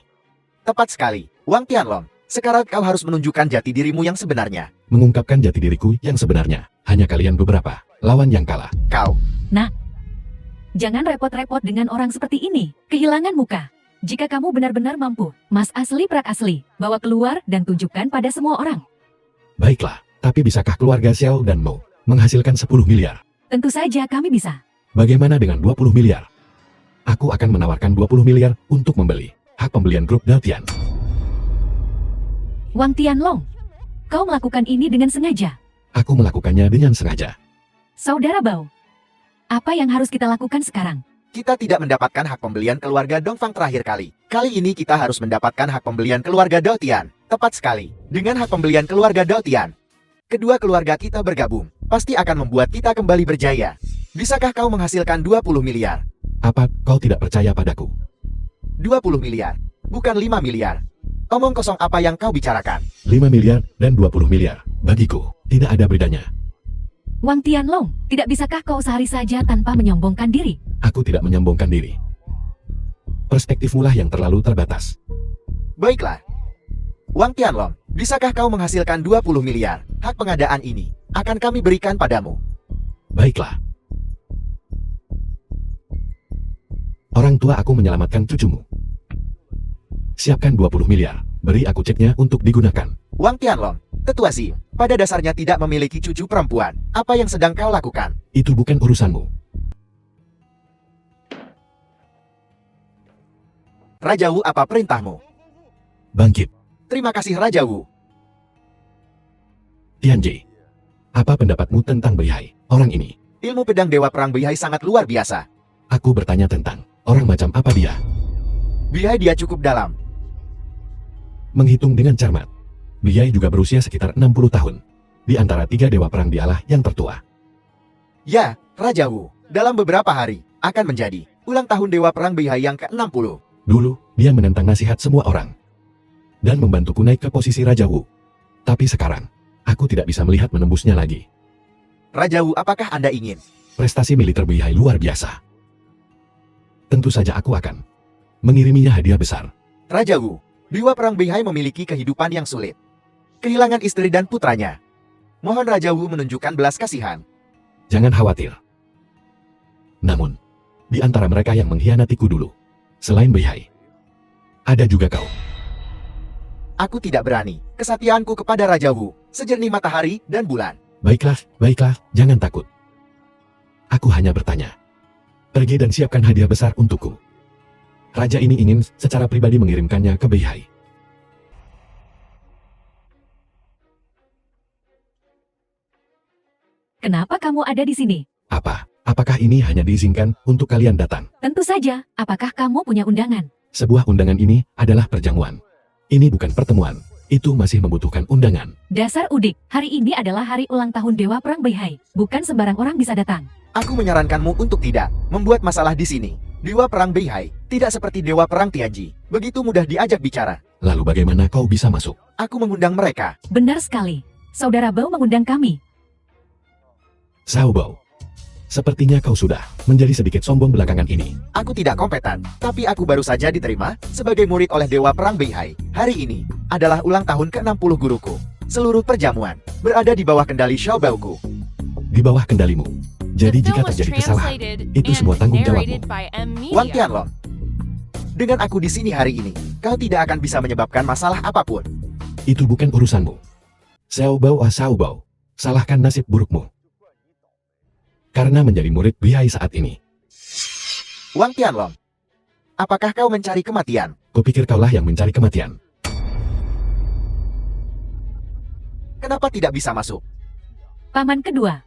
Tepat sekali, Wang Tianlong. Sekarang kau harus menunjukkan jati dirimu yang sebenarnya. Mengungkapkan jati diriku yang sebenarnya. Hanya kalian beberapa lawan yang kalah. Kau, Jangan repot-repot dengan orang seperti ini. Kehilangan muka. Jika kamu benar-benar mampu, Mas asli prak asli, bawa keluar dan tunjukkan pada semua orang. Baiklah, tapi bisakah keluarga Xiao dan Mo menghasilkan 10 miliar? Tentu saja kami bisa. Bagaimana dengan 20 miliar? Aku akan menawarkan 20 miliar untuk membeli hak pembelian grup Daotian. Wang Tianlong, kau melakukan ini dengan sengaja. Aku melakukannya dengan sengaja. Saudara Bao, apa yang harus kita lakukan sekarang? kita tidak mendapatkan hak pembelian keluarga Dongfang terakhir kali. Kali ini kita harus mendapatkan hak pembelian keluarga Daotian. Tepat sekali. Dengan hak pembelian keluarga Daotian, kedua keluarga kita bergabung. Pasti akan membuat kita kembali berjaya. Bisakah kau menghasilkan 20 miliar? Apa kau tidak percaya padaku? 20 miliar. Bukan 5 miliar. Omong kosong apa yang kau bicarakan? 5 miliar dan 20 miliar. Bagiku, tidak ada bedanya. Wang Tianlong, tidak bisakah kau sehari saja tanpa menyombongkan diri? Aku tidak menyombongkan diri. Perspektifmu lah yang terlalu terbatas. Baiklah. Wang Tianlong, bisakah kau menghasilkan 20 miliar? Hak pengadaan ini akan kami berikan padamu. Baiklah. Orang tua aku menyelamatkan cucumu. Siapkan 20 miliar. Beri aku ceknya untuk digunakan. Wang Tianlong, tetua Xi, pada dasarnya tidak memiliki cucu perempuan. Apa yang sedang kau lakukan? Itu bukan urusanmu. Raja Wu, apa perintahmu? Bangkit. Terima kasih Raja Wu. Tianji. Apa pendapatmu tentang Beihai, orang ini? Ilmu pedang Dewa Perang Beihai sangat luar biasa. Aku bertanya tentang orang macam apa dia. Beihai dia cukup dalam. Menghitung dengan cermat, Beihai juga berusia sekitar 60 tahun. Di antara 3 dewa perang dialah yang tertua. Ya, Raja Wu, dalam beberapa hari akan menjadi ulang tahun Dewa Perang Beihai yang ke-60. Dulu, dia menentang nasihat semua orang. Dan membantuku naik ke posisi Raja Wu. Tapi sekarang, aku tidak bisa melihat menembusnya lagi. Raja Wu, apakah Anda ingin? Prestasi militer Beihai luar biasa. Tentu saja aku akan mengiriminya hadiah besar. Raja Wu, Dewa Perang Beihai memiliki kehidupan yang sulit. Kehilangan istri dan putranya. Mohon Raja Wu menunjukkan belas kasihan. Jangan khawatir. Namun, di antara mereka yang mengkhianatiku dulu, selain Beihai, ada juga kau. Aku tidak berani. Kesatiaanku kepada Raja Wu, sejernih matahari dan bulan. Baiklah, baiklah, jangan takut. Aku hanya bertanya. Pergi dan siapkan hadiah besar untukku. Raja ini ingin secara pribadi mengirimkannya ke Beihai. Kenapa kamu ada di sini? Apa? Apakah ini hanya diizinkan untuk kalian datang? Tentu saja. Apakah kamu punya undangan? Sebuah undangan ini adalah perjamuan. Ini bukan pertemuan. Itu masih membutuhkan undangan. Dasar udik, hari ini adalah hari ulang tahun Dewa Perang Beihai. Bukan sembarang orang bisa datang. Aku menyarankanmu untuk tidak membuat masalah di sini. Dewa Perang Beihai tidak seperti Dewa Perang Tianji. Begitu mudah diajak bicara. Lalu bagaimana kau bisa masuk? Aku mengundang mereka. Benar sekali. Saudara Bao mengundang kami. Xiao Bao. Sepertinya kau sudah menjadi sedikit sombong belakangan ini. Aku tidak kompeten, tapi aku baru saja diterima sebagai murid oleh Dewa Perang Beihai. Hari ini adalah ulang tahun ke-60 guruku. Seluruh perjamuan berada di bawah kendali Xiao Baoku. Di bawah kendalimu. Jadi The jika film was terjadi kesalahan, translated itu semua and tanggung jawabmu. narrated by M Wang Media. Tianlong, dengan aku di sini hari ini, kau tidak akan bisa menyebabkan masalah apapun. Itu bukan urusanmu. Xiao Bao, salahkan nasib burukmu. Karena menjadi murid Bihai saat ini, Wang Tianlong, apakah kau mencari kematian? kupikir kaulah yang mencari kematian. Kenapa tidak bisa masuk? Paman kedua.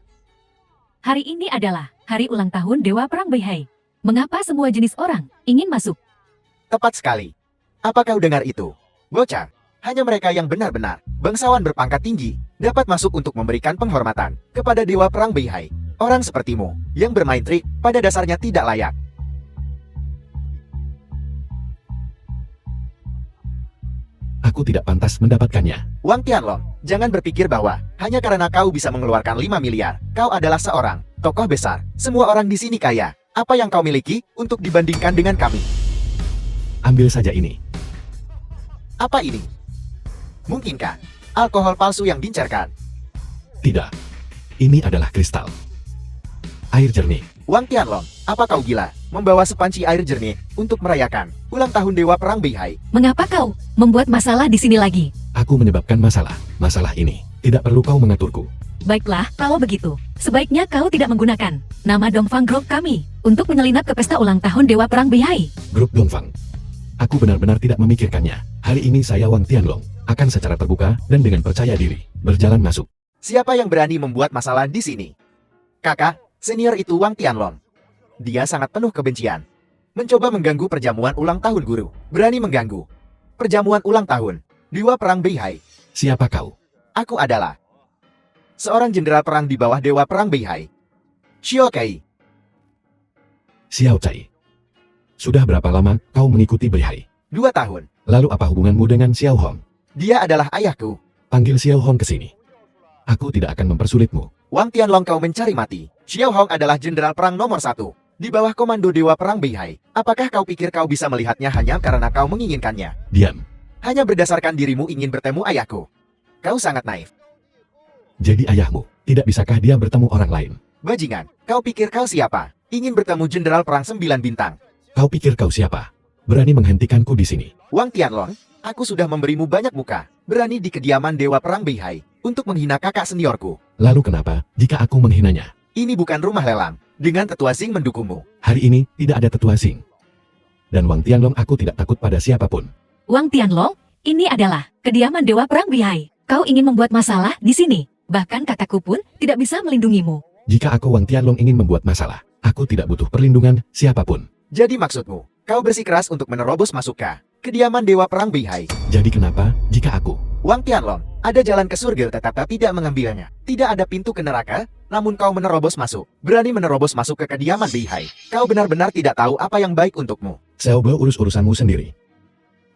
Hari ini adalah hari ulang tahun Dewa Perang Beihai. Mengapa semua jenis orang ingin masuk? Tepat sekali. Apa kau dengar itu? Bocah, hanya mereka yang benar-benar bangsawan berpangkat tinggi dapat masuk untuk memberikan penghormatan kepada Dewa Perang Beihai. Orang sepertimu yang bermain trik pada dasarnya tidak layak. Aku tidak pantas mendapatkannya. Wang Tianlong, jangan berpikir bahwa hanya karena kau bisa mengeluarkan 5 miliar, kau adalah seorang tokoh besar. Semua orang di sini kaya. Apa yang kau miliki untuk dibandingkan dengan kami? Ambil saja ini. Apa ini? Mungkinkah alkohol palsu yang dicerkan? Tidak. Ini adalah kristal. Air jernih. Wang Tianlong, apa kau gila? Membawa sepanci air jernih untuk merayakan ulang tahun Dewa Perang Beihai. Mengapa kau membuat masalah di sini lagi? Aku menyebabkan masalah. Masalah ini. Tidak perlu kau mengaturku. Baiklah, kalau begitu, sebaiknya kau tidak menggunakan nama Dongfang Group kami untuk menyelinap ke pesta ulang tahun Dewa Perang Beihai. Grup Dongfang. Aku benar-benar tidak memikirkannya. Hari ini saya Wang Tianlong akan secara terbuka dan dengan percaya diri berjalan masuk. Siapa yang berani membuat masalah di sini? Kakak, senior itu Wang Tianlong. Dia sangat penuh kebencian. Mencoba mengganggu perjamuan ulang tahun guru. Berani mengganggu perjamuan ulang tahun Dewa Perang Beihai. Siapa kau? Aku adalah seorang jenderal perang di bawah Dewa Perang Beihai. Xiao Kai. Xiao Cai. Sudah berapa lama kau mengikuti Beihai? 2 tahun. Lalu apa hubunganmu dengan Xiao Hong? Dia adalah ayahku. Panggil Xiao Hong ke sini. Aku tidak akan mempersulitmu. Wang Tianlong, kau mencari mati. Xiao Hong adalah jenderal perang nomor 1 di bawah komando Dewa Perang Beihai. Apakah kau pikir kau bisa melihatnya hanya karena kau menginginkannya? Diam. Hanya berdasarkan dirimu ingin bertemu ayahku. Kau sangat naif. Jadi ayahmu, tidak bisakah dia bertemu orang lain? Bajingan, kau pikir kau siapa? Ingin bertemu jenderal perang 9 bintang. Kau pikir kau siapa? Berani menghentikanku di sini. Wang Tianlong, aku sudah memberimu banyak muka. Berani di kediaman Dewa Perang Beihai untuk menghina kakak seniorku. Lalu kenapa jika aku menghinanya? Ini bukan rumah lelang dengan tetua Sing mendukungmu. Hari ini tidak ada tetua Sing. Dan Wang Tianlong, aku tidak takut pada siapapun. Wang Tianlong, ini adalah kediaman Dewa Perang Beihai. Kau ingin membuat masalah di sini. Bahkan kakakku pun tidak bisa melindungimu. Jika aku Wang Tianlong ingin membuat masalah, aku tidak butuh perlindungan siapapun. Jadi maksudmu, kau bersikeras untuk menerobos masuk ke kediaman Dewa Perang Beihai. Jadi kenapa jika aku? Wang Tianlong, ada jalan ke surga tetapi tidak mengambilnya. Tidak ada pintu ke neraka, namun kau menerobos masuk. Berani menerobos masuk ke kediaman Beihai. Kau benar-benar tidak tahu apa yang baik untukmu. Xiao Bao, urus urusanmu sendiri.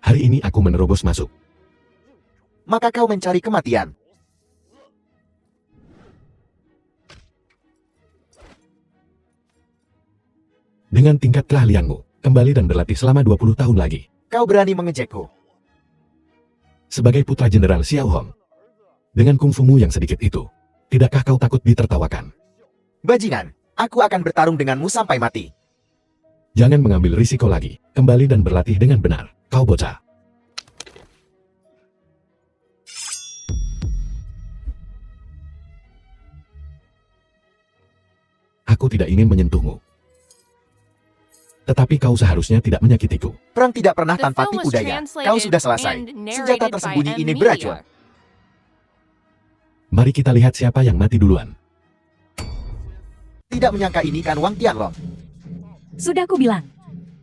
Hari ini aku menerobos masuk. Maka kau mencari kematian. Dengan tingkat keahlianmu, kembali dan berlatih selama 20 tahun lagi. Kau berani mengejekku. Sebagai putra Jenderal Xiao Hong. Dengan kungfumu yang sedikit itu, tidakkah kau takut ditertawakan? Bajingan, aku akan bertarung denganmu sampai mati. Jangan mengambil risiko lagi. Kembali dan berlatih dengan benar. Kau bocah. Aku tidak ingin menyentuhmu. Tetapi kau seharusnya tidak menyakitiku. Perang tidak pernah The tanpa film tipu was daya. translated Kau sudah selesai. and narrated Senjata by tersembunyi M ini Media. beracun. Mari kita lihat siapa yang mati duluan. Tidak menyangka ini kan Wang Tianlong. Sudah aku bilang,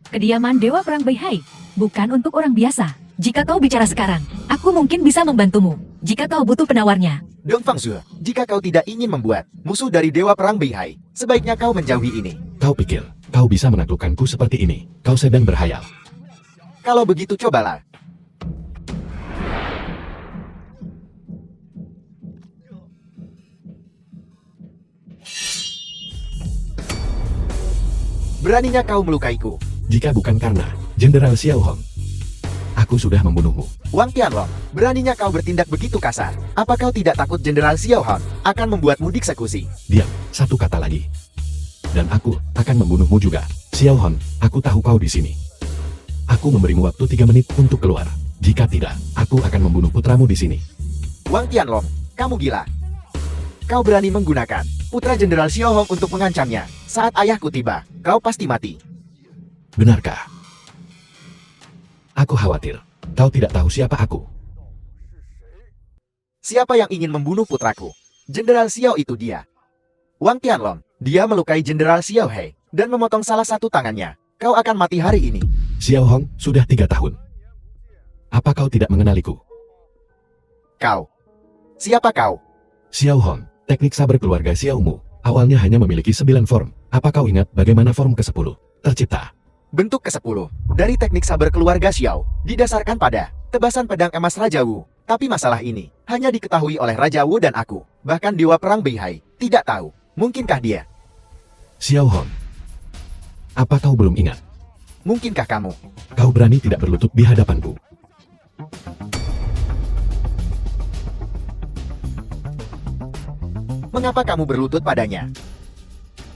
kediaman Dewa Perang Beihai bukan untuk orang biasa. Jika kau bicara sekarang, aku mungkin bisa membantumu. Jika kau butuh penawarnya, Dong Fangzhe, jika kau tidak ingin membuat musuh dari Dewa Perang Beihai, sebaiknya kau menjauhi ini. Kau pikir kau bisa menaklukkanku seperti ini? Kau sedang berhayal. Kalau begitu cobalah. Beraninya kau melukaiku. Jika bukan karena Jenderal Xiao Hong, aku aku sudah membunuhmu. Wang Tianlong, beraninya kau bertindak begitu kasar. Apa kau tidak takut Jenderal Xiao Hon akan membuatmu dieksekusi? Diam, satu kata lagi. Dan aku akan membunuhmu juga. Xiao Hon, aku tahu kau di sini. Aku memberimu waktu 3 menit untuk keluar. Jika tidak, aku akan membunuh putramu di sini. Wang Tianlong, kamu gila. Kau berani menggunakan putra Jenderal Xiao Hong untuk mengancamnya. Saat ayahku tiba, kau pasti mati. Benarkah? Aku khawatir. Kau tidak tahu siapa aku. Siapa yang ingin membunuh putraku? Jenderal Xiao itu dia. Wang Tianlong, dia melukai Jenderal Xiao Hei dan memotong salah satu tangannya. Kau akan mati hari ini. Xiao Hong sudah 3 tahun. Apa kau tidak mengenaliku? Kau. Siapa kau? Xiao Hong, teknik saber keluarga Xiao Mu, awalnya hanya memiliki 9 form. Apa kau ingat bagaimana form ke-10 tercipta? Bentuk ke-10 dari teknik saber keluarga Xiao didasarkan pada tebasan pedang emas Raja Wu. Tapi masalah ini hanya diketahui oleh Raja Wu dan aku. Bahkan Dewa Perang Beihai tidak tahu. Mungkinkah dia? Xiao Hong, apa kau belum ingat? Mungkinkah kamu? Kau berani tidak berlutut di hadapanku. Mengapa kamu berlutut padanya?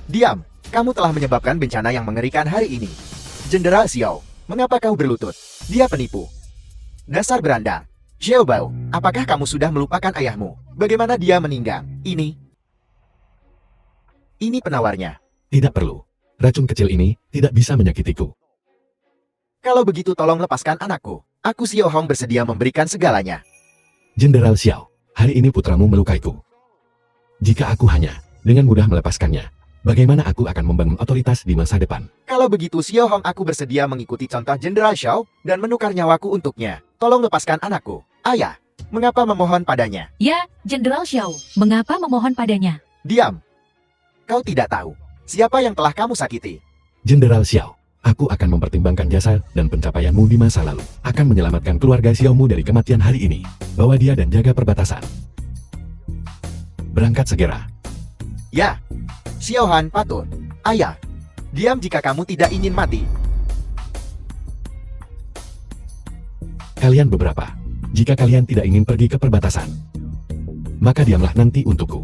Diam, kamu telah menyebabkan bencana yang mengerikan hari ini. Jenderal Xiao, mengapa kau berlutut? Dia penipu. Dasar berandal. Xiao Bao, apakah kamu sudah melupakan ayahmu? Bagaimana dia meninggal? Ini penawarnya. Tidak perlu. Racun kecil ini tidak bisa menyakitiku. Kalau begitu tolong lepaskan anakku. Aku Xiao Hong bersedia memberikan segalanya. Jenderal Xiao, hari ini putramu melukaiku. Jika aku hanya dengan mudah melepaskannya, bagaimana aku akan membangun otoritas di masa depan? Kalau begitu Xiao Hong, aku bersedia mengikuti contoh Jenderal Xiao dan menukar nyawaku untuknya. Tolong lepaskan anakku. Ayah, mengapa memohon padanya? Ya, Jenderal Xiao, mengapa memohon padanya? Diam. Kau tidak tahu siapa yang telah kamu sakiti. Jenderal Xiao, aku akan mempertimbangkan jasa dan pencapaianmu di masa lalu. Akan menyelamatkan keluarga Xiaomu dari kematian hari ini. Bawa dia dan jaga perbatasan. Berangkat segera. Ya, Xiao Han patut. Ayah, diam jika kamu tidak ingin mati. Kalian beberapa. Jika kalian tidak ingin pergi ke perbatasan, maka diamlah nanti untukku.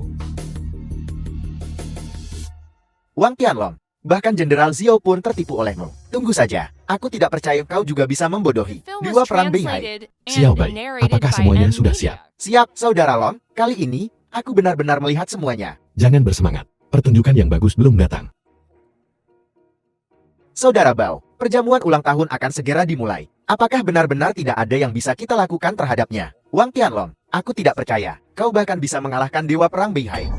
Wang Tianlong, bahkan Jenderal Xiao pun tertipu olehmu. Tunggu saja, aku tidak percaya kau juga bisa membodohi Film Dewa was Perang Beihai. translated Xiao and Bai, narrated apakah by semuanya M. sudah Lia. siap? Siap, Saudara Long. Kali ini, aku benar-benar melihat semuanya. Jangan bersemangat. Pertunjukan yang bagus belum datang. Saudara Bao, perjamuan ulang tahun akan segera dimulai. Apakah benar-benar tidak ada yang bisa kita lakukan terhadapnya? Wang Tianlong, aku tidak percaya. Kau bahkan bisa mengalahkan Dewa Perang Beihai.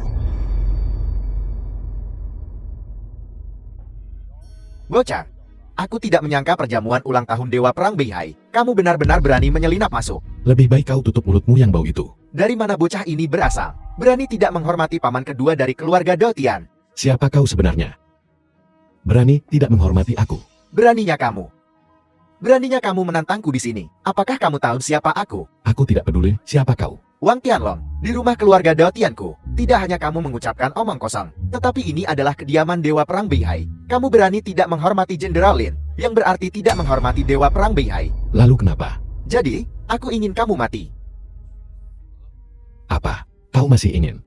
Bocah, aku tidak menyangka perjamuan ulang tahun Dewa Perang Beihai. Kamu benar-benar berani menyelinap masuk. Lebih baik kau tutup mulutmu yang bau itu. Dari mana bocah ini berasal? Berani tidak menghormati paman kedua dari keluarga Dotian. Siapa kau sebenarnya? Berani tidak menghormati aku. Beraninya kamu. Beraninya kamu menantangku di sini. Apakah kamu tahu siapa aku? Aku tidak peduli siapa kau. Wang Tianlong, di rumah keluarga Dotianku, tidak hanya kamu mengucapkan omong kosong, tetapi ini adalah kediaman Dewa Perang Beihai. Kamu berani tidak menghormati Jenderal Lin, yang berarti tidak menghormati Dewa Perang Beihai. Lalu kenapa? Jadi, aku ingin kamu mati. Apa? Kau masih ingin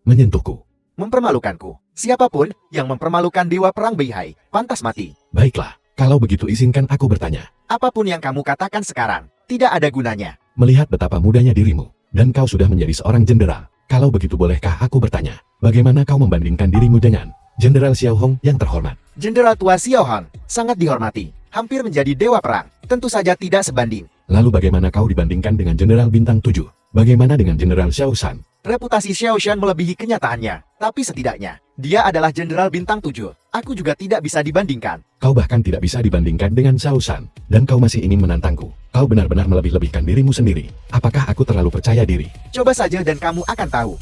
menyentuhku? Mempermalukanku. Siapapun yang mempermalukan Dewa Perang Beihai, pantas mati. Baiklah, kalau begitu izinkan aku bertanya. Apapun yang kamu katakan sekarang, tidak ada gunanya. Melihat betapa mudanya dirimu, dan kau sudah menjadi seorang jenderal. Kalau begitu bolehkah aku bertanya, bagaimana kau membandingkan dirimu dengan Jenderal Xiao Hong yang terhormat? Jenderal tua Xiao Hong, sangat dihormati, hampir menjadi Dewa Perang. Tentu saja tidak sebanding. Lalu bagaimana kau dibandingkan dengan Jenderal Bintang 7? Bagaimana dengan Jenderal Xiao Shan? Reputasi Xiao Shan melebihi kenyataannya, tapi setidaknya, dia adalah Jenderal Bintang 7. Aku juga tidak bisa dibandingkan. Kau bahkan tidak bisa dibandingkan dengan Xiao Shan, dan kau masih ingin menantangku. Kau benar-benar melebih-lebihkan dirimu sendiri. Apakah aku terlalu percaya diri? Coba saja dan kamu akan tahu.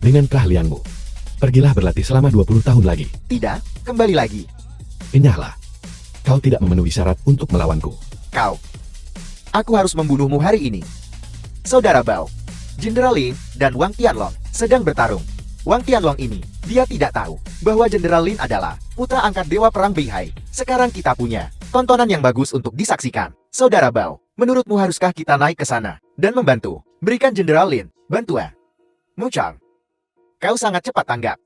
Dengan keahlianmu, pergilah berlatih selama 20 tahun lagi. Tidak, kembali lagi. Enyahlah. Kau tidak memenuhi syarat untuk melawanku. Kau. Aku harus membunuhmu hari ini. Saudara Bao, Jenderal Lin dan Wang Tianlong sedang bertarung. Wang Tianlong ini, dia tidak tahu bahwa Jenderal Lin adalah putra angkat Dewa Perang Beihai. Sekarang kita punya tontonan yang bagus untuk disaksikan. Saudara Bao, menurutmu haruskah kita naik ke sana dan membantu? Berikan Jenderal Lin bantuan. Muchang, kau sangat cepat tanggap.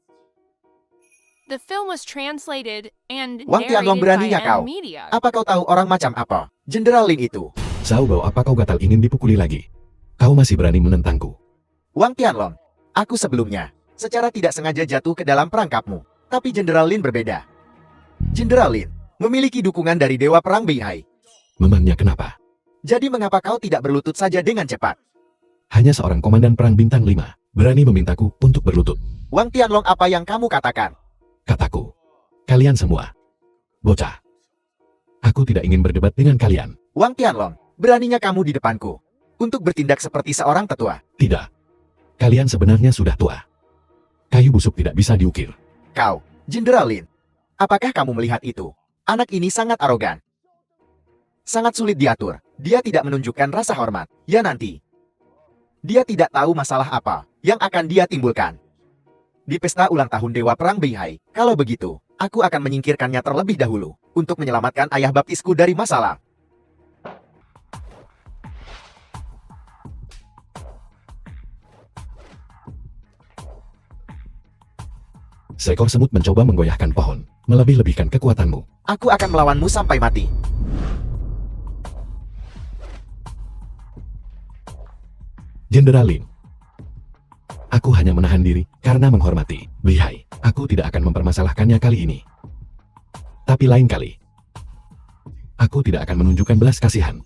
The film was translated and Wang Tianlong, narrated by beraninya kau. M Media. Apa kau tahu orang macam apa Jenderal Lin itu? Zhao Bao, apa kau gatal ingin dipukuli lagi? Kau masih berani menentangku? Wang Tianlong, aku sebelumnya secara tidak sengaja jatuh ke dalam perangkapmu. Tapi Jenderal Lin berbeda. Jenderal Lin memiliki dukungan dari Dewa Perang Beihai. Memangnya kenapa? Jadi mengapa kau tidak berlutut saja dengan cepat? Hanya seorang komandan perang bintang 5 berani memintaku untuk berlutut. Wang Tianlong, apa yang kamu katakan? Kataku, kalian semua bocah. Aku tidak ingin berdebat dengan kalian. Wang Tianlong, beraninya kamu di depanku untuk bertindak seperti seorang tetua. Tidak. Kalian sebenarnya sudah tua. Kayu busuk tidak bisa diukir. Kau, Jenderal Lin, apakah kamu melihat itu? Anak ini sangat arogan. Sangat sulit diatur. Dia tidak menunjukkan rasa hormat. Ya nanti. Dia tidak tahu masalah apa yang akan dia timbulkan. Di pesta ulang tahun Dewa Perang Beihai, kalau begitu, aku akan menyingkirkannya terlebih dahulu untuk menyelamatkan ayah baptisku dari masalah. Seekor semut mencoba menggoyahkan pohon, melebih-lebihkan kekuatanmu. Aku akan melawanmu sampai mati. Jenderal Lin. Aku hanya menahan diri karena menghormati Beihai. Aku tidak akan mempermasalahkannya kali ini. Tapi lain kali, aku tidak akan menunjukkan belas kasihan.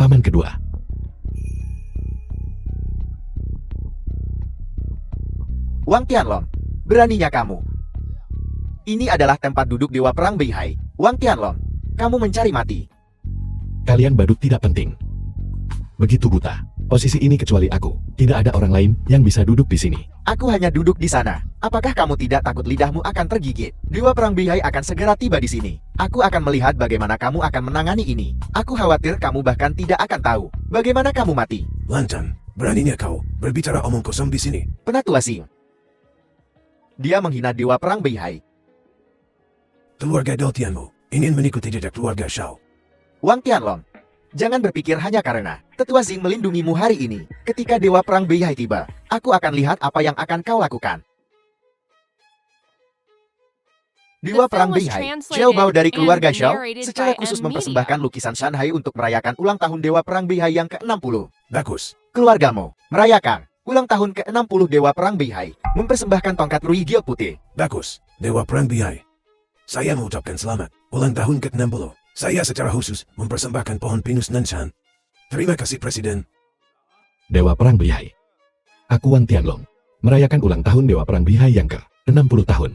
Paman kedua. Wang Tianlong, beraninya kamu. Ini adalah tempat duduk Dewa Perang Beihai. Wang Tianlong, kamu mencari mati. Kalian badut tidak penting. Begitu buta. Posisi ini kecuali aku. Tidak ada orang lain yang bisa duduk di sini. Aku hanya duduk di sana. Apakah kamu tidak takut lidahmu akan tergigit? Dewa Perang Beihai akan segera tiba di sini. Aku akan melihat bagaimana kamu akan menangani ini. Aku khawatir kamu bahkan tidak akan tahu bagaimana kamu mati. Lantan, beraninya kau berbicara omong kosong di sini. Penatua Xing. Dia menghina Dewa Perang Beihai. Keluarga Doltianmu ingin mengikuti jejak keluarga Shao. Wang Tianlong, jangan berpikir hanya karena Tetua Xing melindungimu hari ini. Ketika Dewa Perang Beihai tiba, aku akan lihat apa yang akan kau lakukan. Dewa Perang Beihai, Xiao Bao dari keluarga Shao, secara khusus mempersembahkan lukisan Shanhai untuk merayakan ulang tahun Dewa Perang Beihai yang ke-60. Bagus. Keluargamu merayakan ulang tahun ke-60 Dewa Perang Beihai, mempersembahkan tongkat Rui Giok putih. Bagus. Dewa Perang Beihai. Saya mengucapkan selamat. Ulang tahun ke-60. Saya secara khusus mempersembahkan pohon pinus Nanshan. Terima kasih Presiden. Dewa Perang Beihai. Aku Wang Tianlong. Merayakan ulang tahun Dewa Perang Beihai yang ke-60 tahun.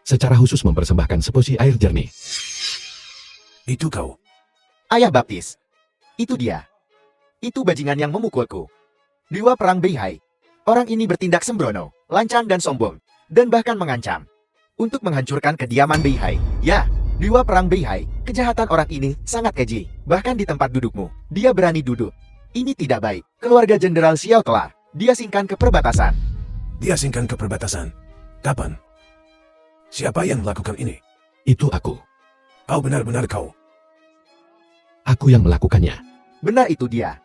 Secara khusus mempersembahkan seporsi air jernih. Itu kau. Ayah baptis. Itu dia. Itu bajingan yang memukulku. Dewa Perang Beihai. Orang ini bertindak sembrono, lancang dan sombong, dan bahkan mengancam untuk menghancurkan kediaman Beihai. Ya, Dewa Perang Beihai, kejahatan orang ini sangat keji. Bahkan di tempat dudukmu, dia berani duduk. Ini tidak baik. Keluarga Jenderal Xiao telah diasingkan ke perbatasan. Diasingkan ke perbatasan. Kapan? Siapa yang melakukan ini? Itu aku. Kau benar-benar kau. Aku yang melakukannya. Benar, itu dia.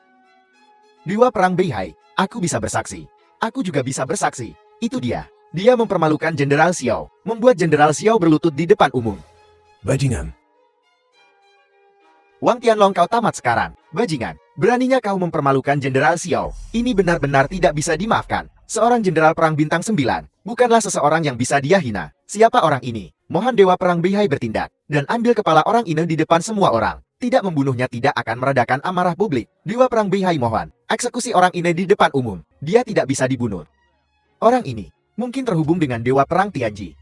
Dewa Perang Beihai, aku bisa bersaksi. Aku juga bisa bersaksi. Itu dia. Dia mempermalukan Jenderal Xiao, membuat Jenderal Xiao berlutut di depan umum. Bajingan. Wang Tianlong, kau tamat sekarang. Bajingan, beraninya kau mempermalukan Jenderal Xiao. Ini benar-benar tidak bisa dimaafkan. Seorang Jenderal Perang Bintang 9, bukanlah seseorang yang bisa dia hina. Siapa orang ini? Mohon Dewa Perang Beihai bertindak, dan ambil kepala orang ini di depan semua orang. Tidak membunuhnya tidak akan meredakan amarah publik. Dewa Perang Beihai mohon, eksekusi orang ini di depan umum. Dia tidak bisa dibunuh. Orang ini mungkin terhubung dengan Dewa Perang Tianji.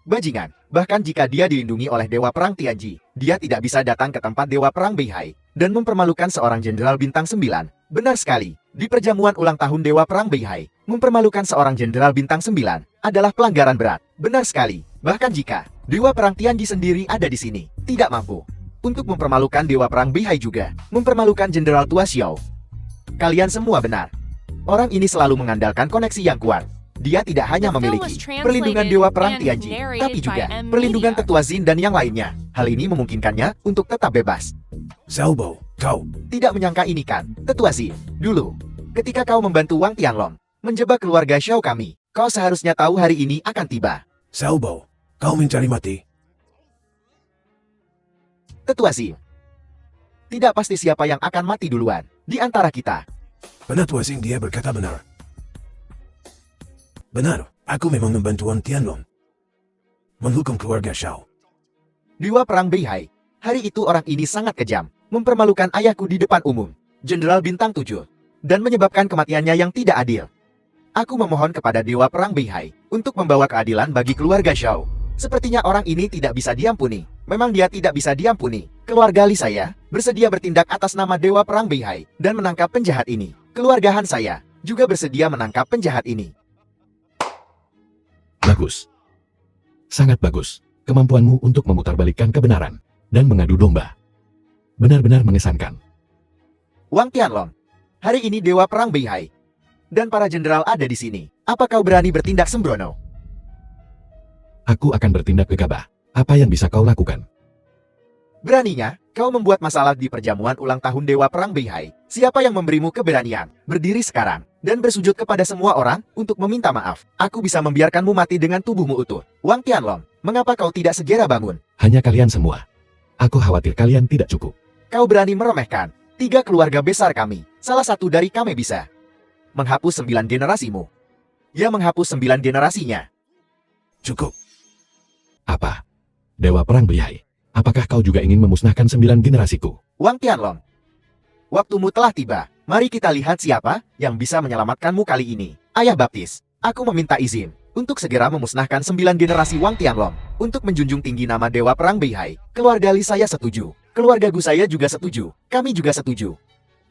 Bajingan, bahkan jika dia dilindungi oleh Dewa Perang Tianji, dia tidak bisa datang ke tempat Dewa Perang Beihai dan mempermalukan seorang Jenderal Bintang 9. Benar sekali, di perjamuan ulang tahun Dewa Perang Beihai, mempermalukan seorang Jenderal Bintang 9 adalah pelanggaran berat. Benar sekali, bahkan jika Dewa Perang Tianji sendiri ada di sini, tidak mampu untuk mempermalukan Dewa Perang Beihai juga, mempermalukan Jenderal Tua Xiao. Kalian semua benar. Orang ini selalu mengandalkan koneksi yang kuat. Dia tidak hanya The film memiliki was translated perlindungan Dewa Perang and Tianji, narrated tapi juga by M. perlindungan Media. Tetua Xin dan yang lainnya. Hal ini memungkinkannya untuk tetap bebas. Xiaobo, kau. Tidak menyangka ini kan, Tetua Xin. Dulu, ketika kau membantu Wang Tianlong menjebak keluarga Xiao kami, kau seharusnya tahu hari ini akan tiba. Xiaobo, kau mencari mati. Tetua Xin. Tidak pasti siapa yang akan mati duluan di antara kita. Penatua Xing dia berkata benar. Benar, aku memang membantu Wang Tianlong menghukum keluarga Xiao. Dewa Perang Beihai. Hari itu orang ini sangat kejam, mempermalukan ayahku di depan umum, Jenderal Bintang 7, dan menyebabkan kematiannya yang tidak adil. Aku memohon kepada Dewa Perang Beihai untuk membawa keadilan bagi keluarga Xiao. Sepertinya orang ini tidak bisa diampuni. Memang dia tidak bisa diampuni. Keluarga Li saya bersedia bertindak atas nama Dewa Perang Beihai dan menangkap penjahat ini. Keluarga Han saya juga bersedia menangkap penjahat ini. Bagus. Sangat bagus. Kemampuanmu untuk memutarbalikkan kebenaran dan mengadu domba. Benar-benar mengesankan. Wang Tianlong, hari ini Dewa Perang Beihai dan para jenderal ada di sini. Apa kau berani bertindak sembrono? Aku akan bertindak gegabah. Apa yang bisa kau lakukan? Beraninya, kau membuat masalah di perjamuan ulang tahun Dewa Perang Beihai. Siapa yang memberimu keberanian? Berdiri sekarang dan bersujud kepada semua orang untuk meminta maaf. Aku bisa membiarkanmu mati dengan tubuhmu utuh. Wang Tianlong, mengapa kau tidak segera bangun? Hanya kalian semua. Aku khawatir kalian tidak cukup. Kau berani meremehkan 3 keluarga besar kami. Salah satu dari kami bisa menghapus 9 generasimu. Ya, menghapus 9 generasinya. Cukup. Apa? Dewa Perang Beihai. Apakah kau juga ingin memusnahkan 9 generasiku? Wang Tianlong, waktumu telah tiba. Mari kita lihat siapa yang bisa menyelamatkanmu kali ini. Ayah Baptis, aku meminta izin untuk segera memusnahkan 9 generasi Wang Tianlong untuk menjunjung tinggi nama Dewa Perang Beihai. Keluarga Li saya setuju. Keluarga Gu saya juga setuju. Kami juga setuju.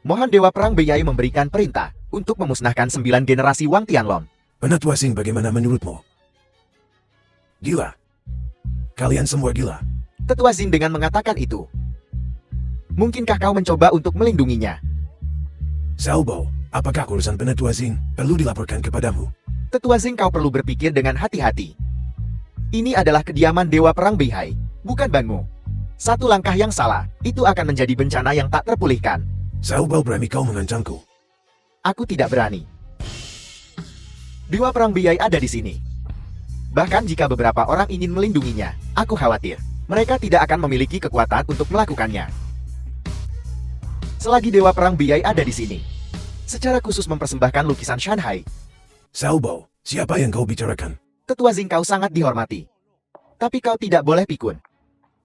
Mohon Dewa Perang Beihai memberikan perintah untuk memusnahkan 9 generasi Wang Tianlong. Penatua Xing bagaimana menurutmu? Gila. Kalian semua gila. Tetua Xin dengan mengatakan itu. Mungkinkah kau mencoba untuk melindunginya? Xiaobo, apakah urusan Penatua Xing perlu dilaporkan kepadamu? Tetua Xin, kau perlu berpikir dengan hati-hati. Ini adalah kediaman Dewa Perang Beihai, bukan banmu. Satu langkah yang salah, itu akan menjadi bencana yang tak terpulihkan. Xiaobo, berani kau mengancamku? Aku tidak berani. Dewa Perang Beihai ada di sini. Bahkan jika beberapa orang ingin melindunginya, aku khawatir mereka tidak akan memiliki kekuatan untuk melakukannya. Selagi Dewa Perang Beihai ada di sini, secara khusus mempersembahkan lukisan Shanghai, Xiaobo, siapa yang kau bicarakan? Tetua Xing, kau sangat dihormati. Tapi kau tidak boleh pikun.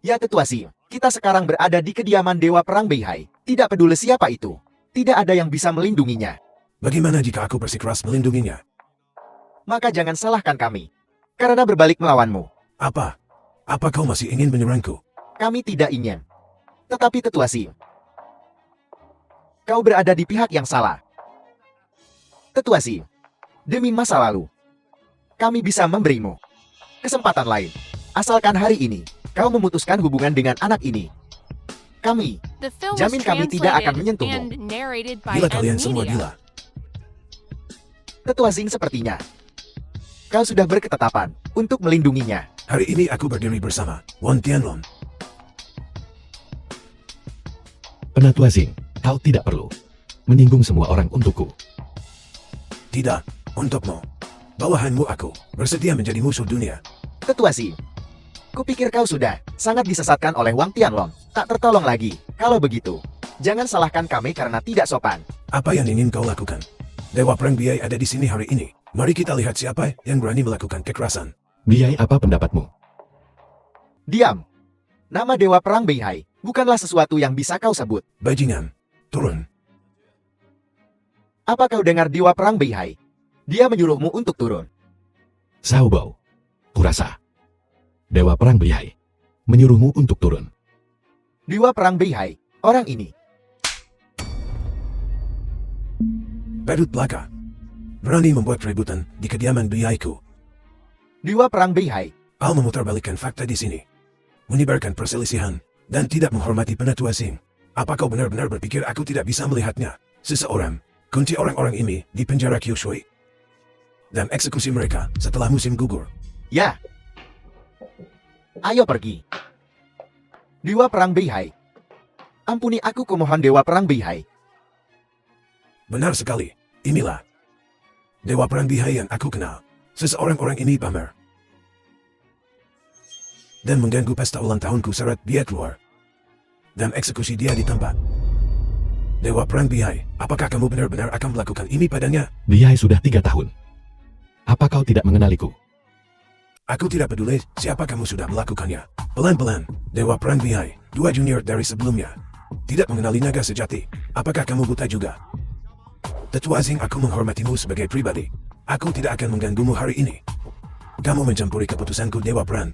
Ya Tetua Xing, kita sekarang berada di kediaman Dewa Perang Beihai. Tidak peduli siapa itu. Tidak ada yang bisa melindunginya. Bagaimana jika aku bersikeras melindunginya? Maka jangan salahkan kami. Karena berbalik melawanmu. Apa? Apa kau masih ingin menyerangku? Kami tidak ingin. Tetapi Tetua Xing, kau berada di pihak yang salah. Tetua Xing, demi masa lalu, kami bisa memberimu kesempatan lain. Asalkan hari ini, kau memutuskan hubungan dengan anak ini. Kami, The film was jamin kami tidak akan translated menyentuhmu. and narrated by Gila M. kalian semua Media. gila. Tetua Xing, sepertinya kau sudah berketetapan untuk melindunginya. Hari ini aku berdiri bersama Wang Tianlong. Penatua Xing, kau tidak perlu menyinggung semua orang untukku. Tidak, untukmu. Bawahanmu aku bersedia menjadi musuh dunia. Tetua Xing, kupikir kau sudah sangat disesatkan oleh Wang Tianlong. Tak tertolong lagi. Kalau begitu, jangan salahkan kami karena tidak sopan. Apa yang ingin kau lakukan? Dewa Perang Beihai ada di sini hari ini. Mari kita lihat siapa yang berani melakukan kekerasan. Beihai, apa pendapatmu? Diam. Nama Dewa Perang Beihai bukanlah sesuatu yang bisa kau sebut. Bajingan, turun. Apa kau dengar Dewa Perang Beihai? Dia menyuruhmu untuk turun. Xiaobo, kurasa Dewa Perang Beihai menyuruhmu untuk turun. Dewa Perang Beihai, orang ini. Badut belaka. Berani membuat keributan di kediaman Beihaiku. Dewa Perang Beihai, Kau memutarbalikkan fakta di sini. Menyebarkan perselisihan dan tidak menghormati penatua asing. Apa kau benar-benar berpikir aku tidak bisa melihatnya? Seseorang, kunci orang-orang ini di penjara Kyushui. Dan eksekusi mereka setelah musim gugur. Ya. Ayo pergi. Dewa Perang Beihai. Ampuni aku kumohon Dewa Perang Beihai. Benar sekali. Inilah Dewa Perang Beihai yang aku kenal. Seseorang-orang ini pamer dan mengganggu pesta ulang tahunku saat dia keluar. Dan eksekusi dia di tempat. Dewa Perang Beihai, apakah kamu benar-benar akan melakukan ini padanya? Beihai sudah 3 tahun. Apa kau tidak mengenaliku? Aku tidak peduli siapa kamu sudah melakukannya. Pelan-pelan, Dewa Perang Beihai, 2 junior dari sebelumnya. Tidak mengenali naga sejati. Apakah kamu buta juga? Tetua asing, aku menghormatimu sebagai pribadi. Aku tidak akan mengganggumu hari ini. Kamu mencampuri keputusanku, Dewa Perang.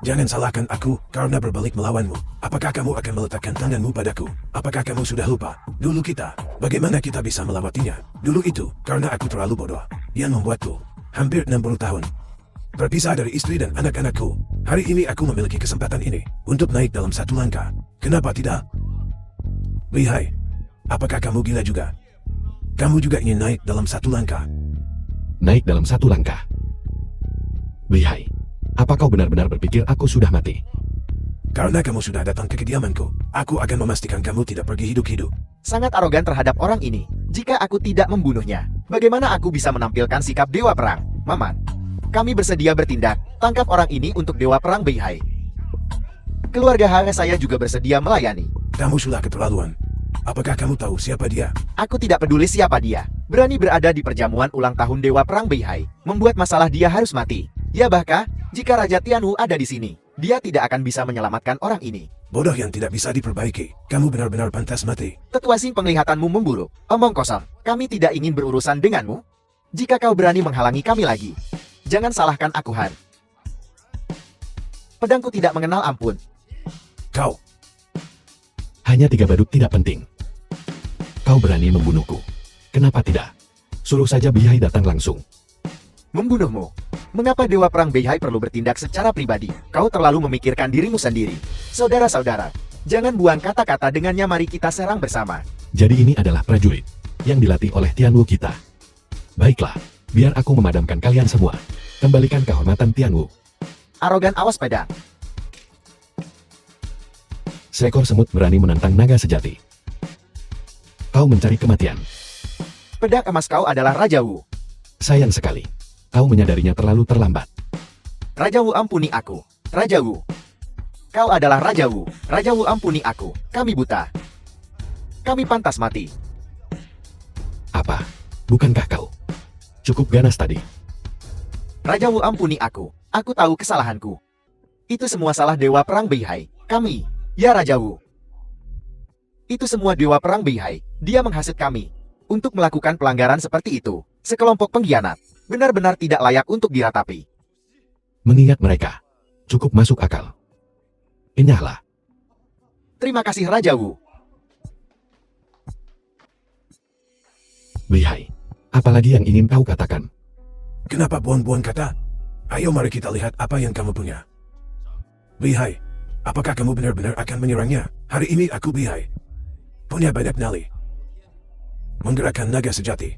Jangan salahkan aku karena berbalik melawanmu. Apakah kamu akan meletakkan tanganmu padaku? Apakah kamu sudah lupa? Dulu kita, bagaimana kita bisa melewatinya? Dulu itu, karena aku terlalu bodoh. Yang membuatku hampir 60 tahun berpisah dari istri dan anak-anakku. Hari ini aku memiliki kesempatan ini untuk naik dalam 1 langkah. Kenapa tidak? Beihai, apakah kamu gila juga? Kamu juga ingin naik dalam 1 langkah? Naik dalam 1 langkah. Beihai, apa kau benar-benar berpikir aku sudah mati? Karena kamu sudah datang ke kediamanku, aku akan memastikan kamu tidak pergi hidup-hidup. Sangat arogan terhadap orang ini. Jika aku tidak membunuhnya, bagaimana aku bisa menampilkan sikap Dewa Perang? Maman, kami bersedia bertindak. Tangkap orang ini untuk Dewa Perang Beihai. Keluarga Hana saya juga bersedia melayani. Kamu sudah keterlaluan. Apakah kamu tahu siapa dia? Aku tidak peduli siapa dia. Berani berada di perjamuan ulang tahun Dewa Perang Beihai. Membuat masalah dia harus mati. Ya bahkan, jika Raja Tianwu ada di sini, dia tidak akan bisa menyelamatkan orang ini. Bodoh yang tidak bisa diperbaiki. Kamu benar-benar pantas mati. Tetua Sing, penglihatanmu memburuk. Omong kosong. Kami tidak ingin berurusan denganmu. Jika kau berani menghalangi kami lagi, jangan salahkan aku, Han. Pedangku tidak mengenal ampun. Kau, Hanya 3 badut tidak penting. Kau berani membunuhku. Kenapa tidak? Suruh saja Beihai datang langsung. Membunuhmu? Mengapa Dewa Perang Beihai perlu bertindak secara pribadi? Kau terlalu memikirkan dirimu sendiri. Saudara-saudara, jangan buang kata-kata dengannya, mari kita serang bersama. Jadi ini adalah prajurit yang dilatih oleh Tianwu kita. Baiklah, biar aku memadamkan kalian semua. Kembalikan kehormatan Tianwu. Arogan, awas pedang. Seekor semut berani menantang naga sejati. Kau mencari kematian. Pedang emas kau adalah Raja Wu. Sayang sekali. Kau menyadarinya terlalu terlambat. Raja Wu, ampuni aku. Raja Wu. Kau adalah Raja Wu. Raja Wu, ampuni aku. Kami buta. Kami pantas mati. Apa? Bukankah kau cukup ganas tadi? Raja Wu, ampuni aku. Aku tahu kesalahanku. Itu semua salah Dewa Perang Beihai. Kami. Ya Raja Wu. Itu semua Dewa Perang Beihai. Dia menghasut kami untuk melakukan pelanggaran seperti itu. Sekelompok pengkhianat. Benar-benar tidak layak untuk diratapi. Mengingat mereka, cukup masuk akal. Enyahlah. Terima kasih Raja Wu. Beihai, apalagi yang ingin kau katakan? kenapa buang-buang kata? Ayo mari kita lihat apa yang kamu punya. Beihai, apakah kamu benar-benar akan menyerangnya? Hari ini aku Beihai punya banyak nyali. Menggerakkan naga sejati.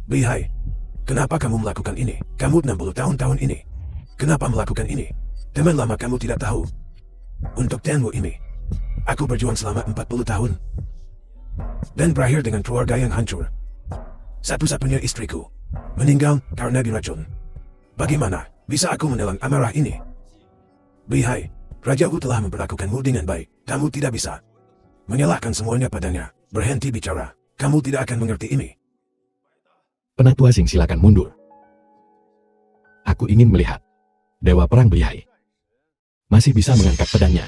Beihai, kenapa kamu melakukan ini? Kamu 60 tahun ini. Kenapa melakukan ini? Teman lama kamu tidak tahu. Untuk Tianwu ini, aku berjuang selama 40 tahun. Dan berakhir dengan keluarga yang hancur. Satu-satunya istriku meninggal karena diracun. Bagaimana bisa aku menelan amarah ini? Beihai, Raja Wu telah memperlakukanmu dengan baik. Kamu tidak bisa menyalahkan semuanya padanya. Berhenti bicara. Kamu tidak akan mengerti ini. Penatua Sing, silakan mundur. Aku ingin melihat Dewa Perang Beihai masih bisa mengangkat pedangnya.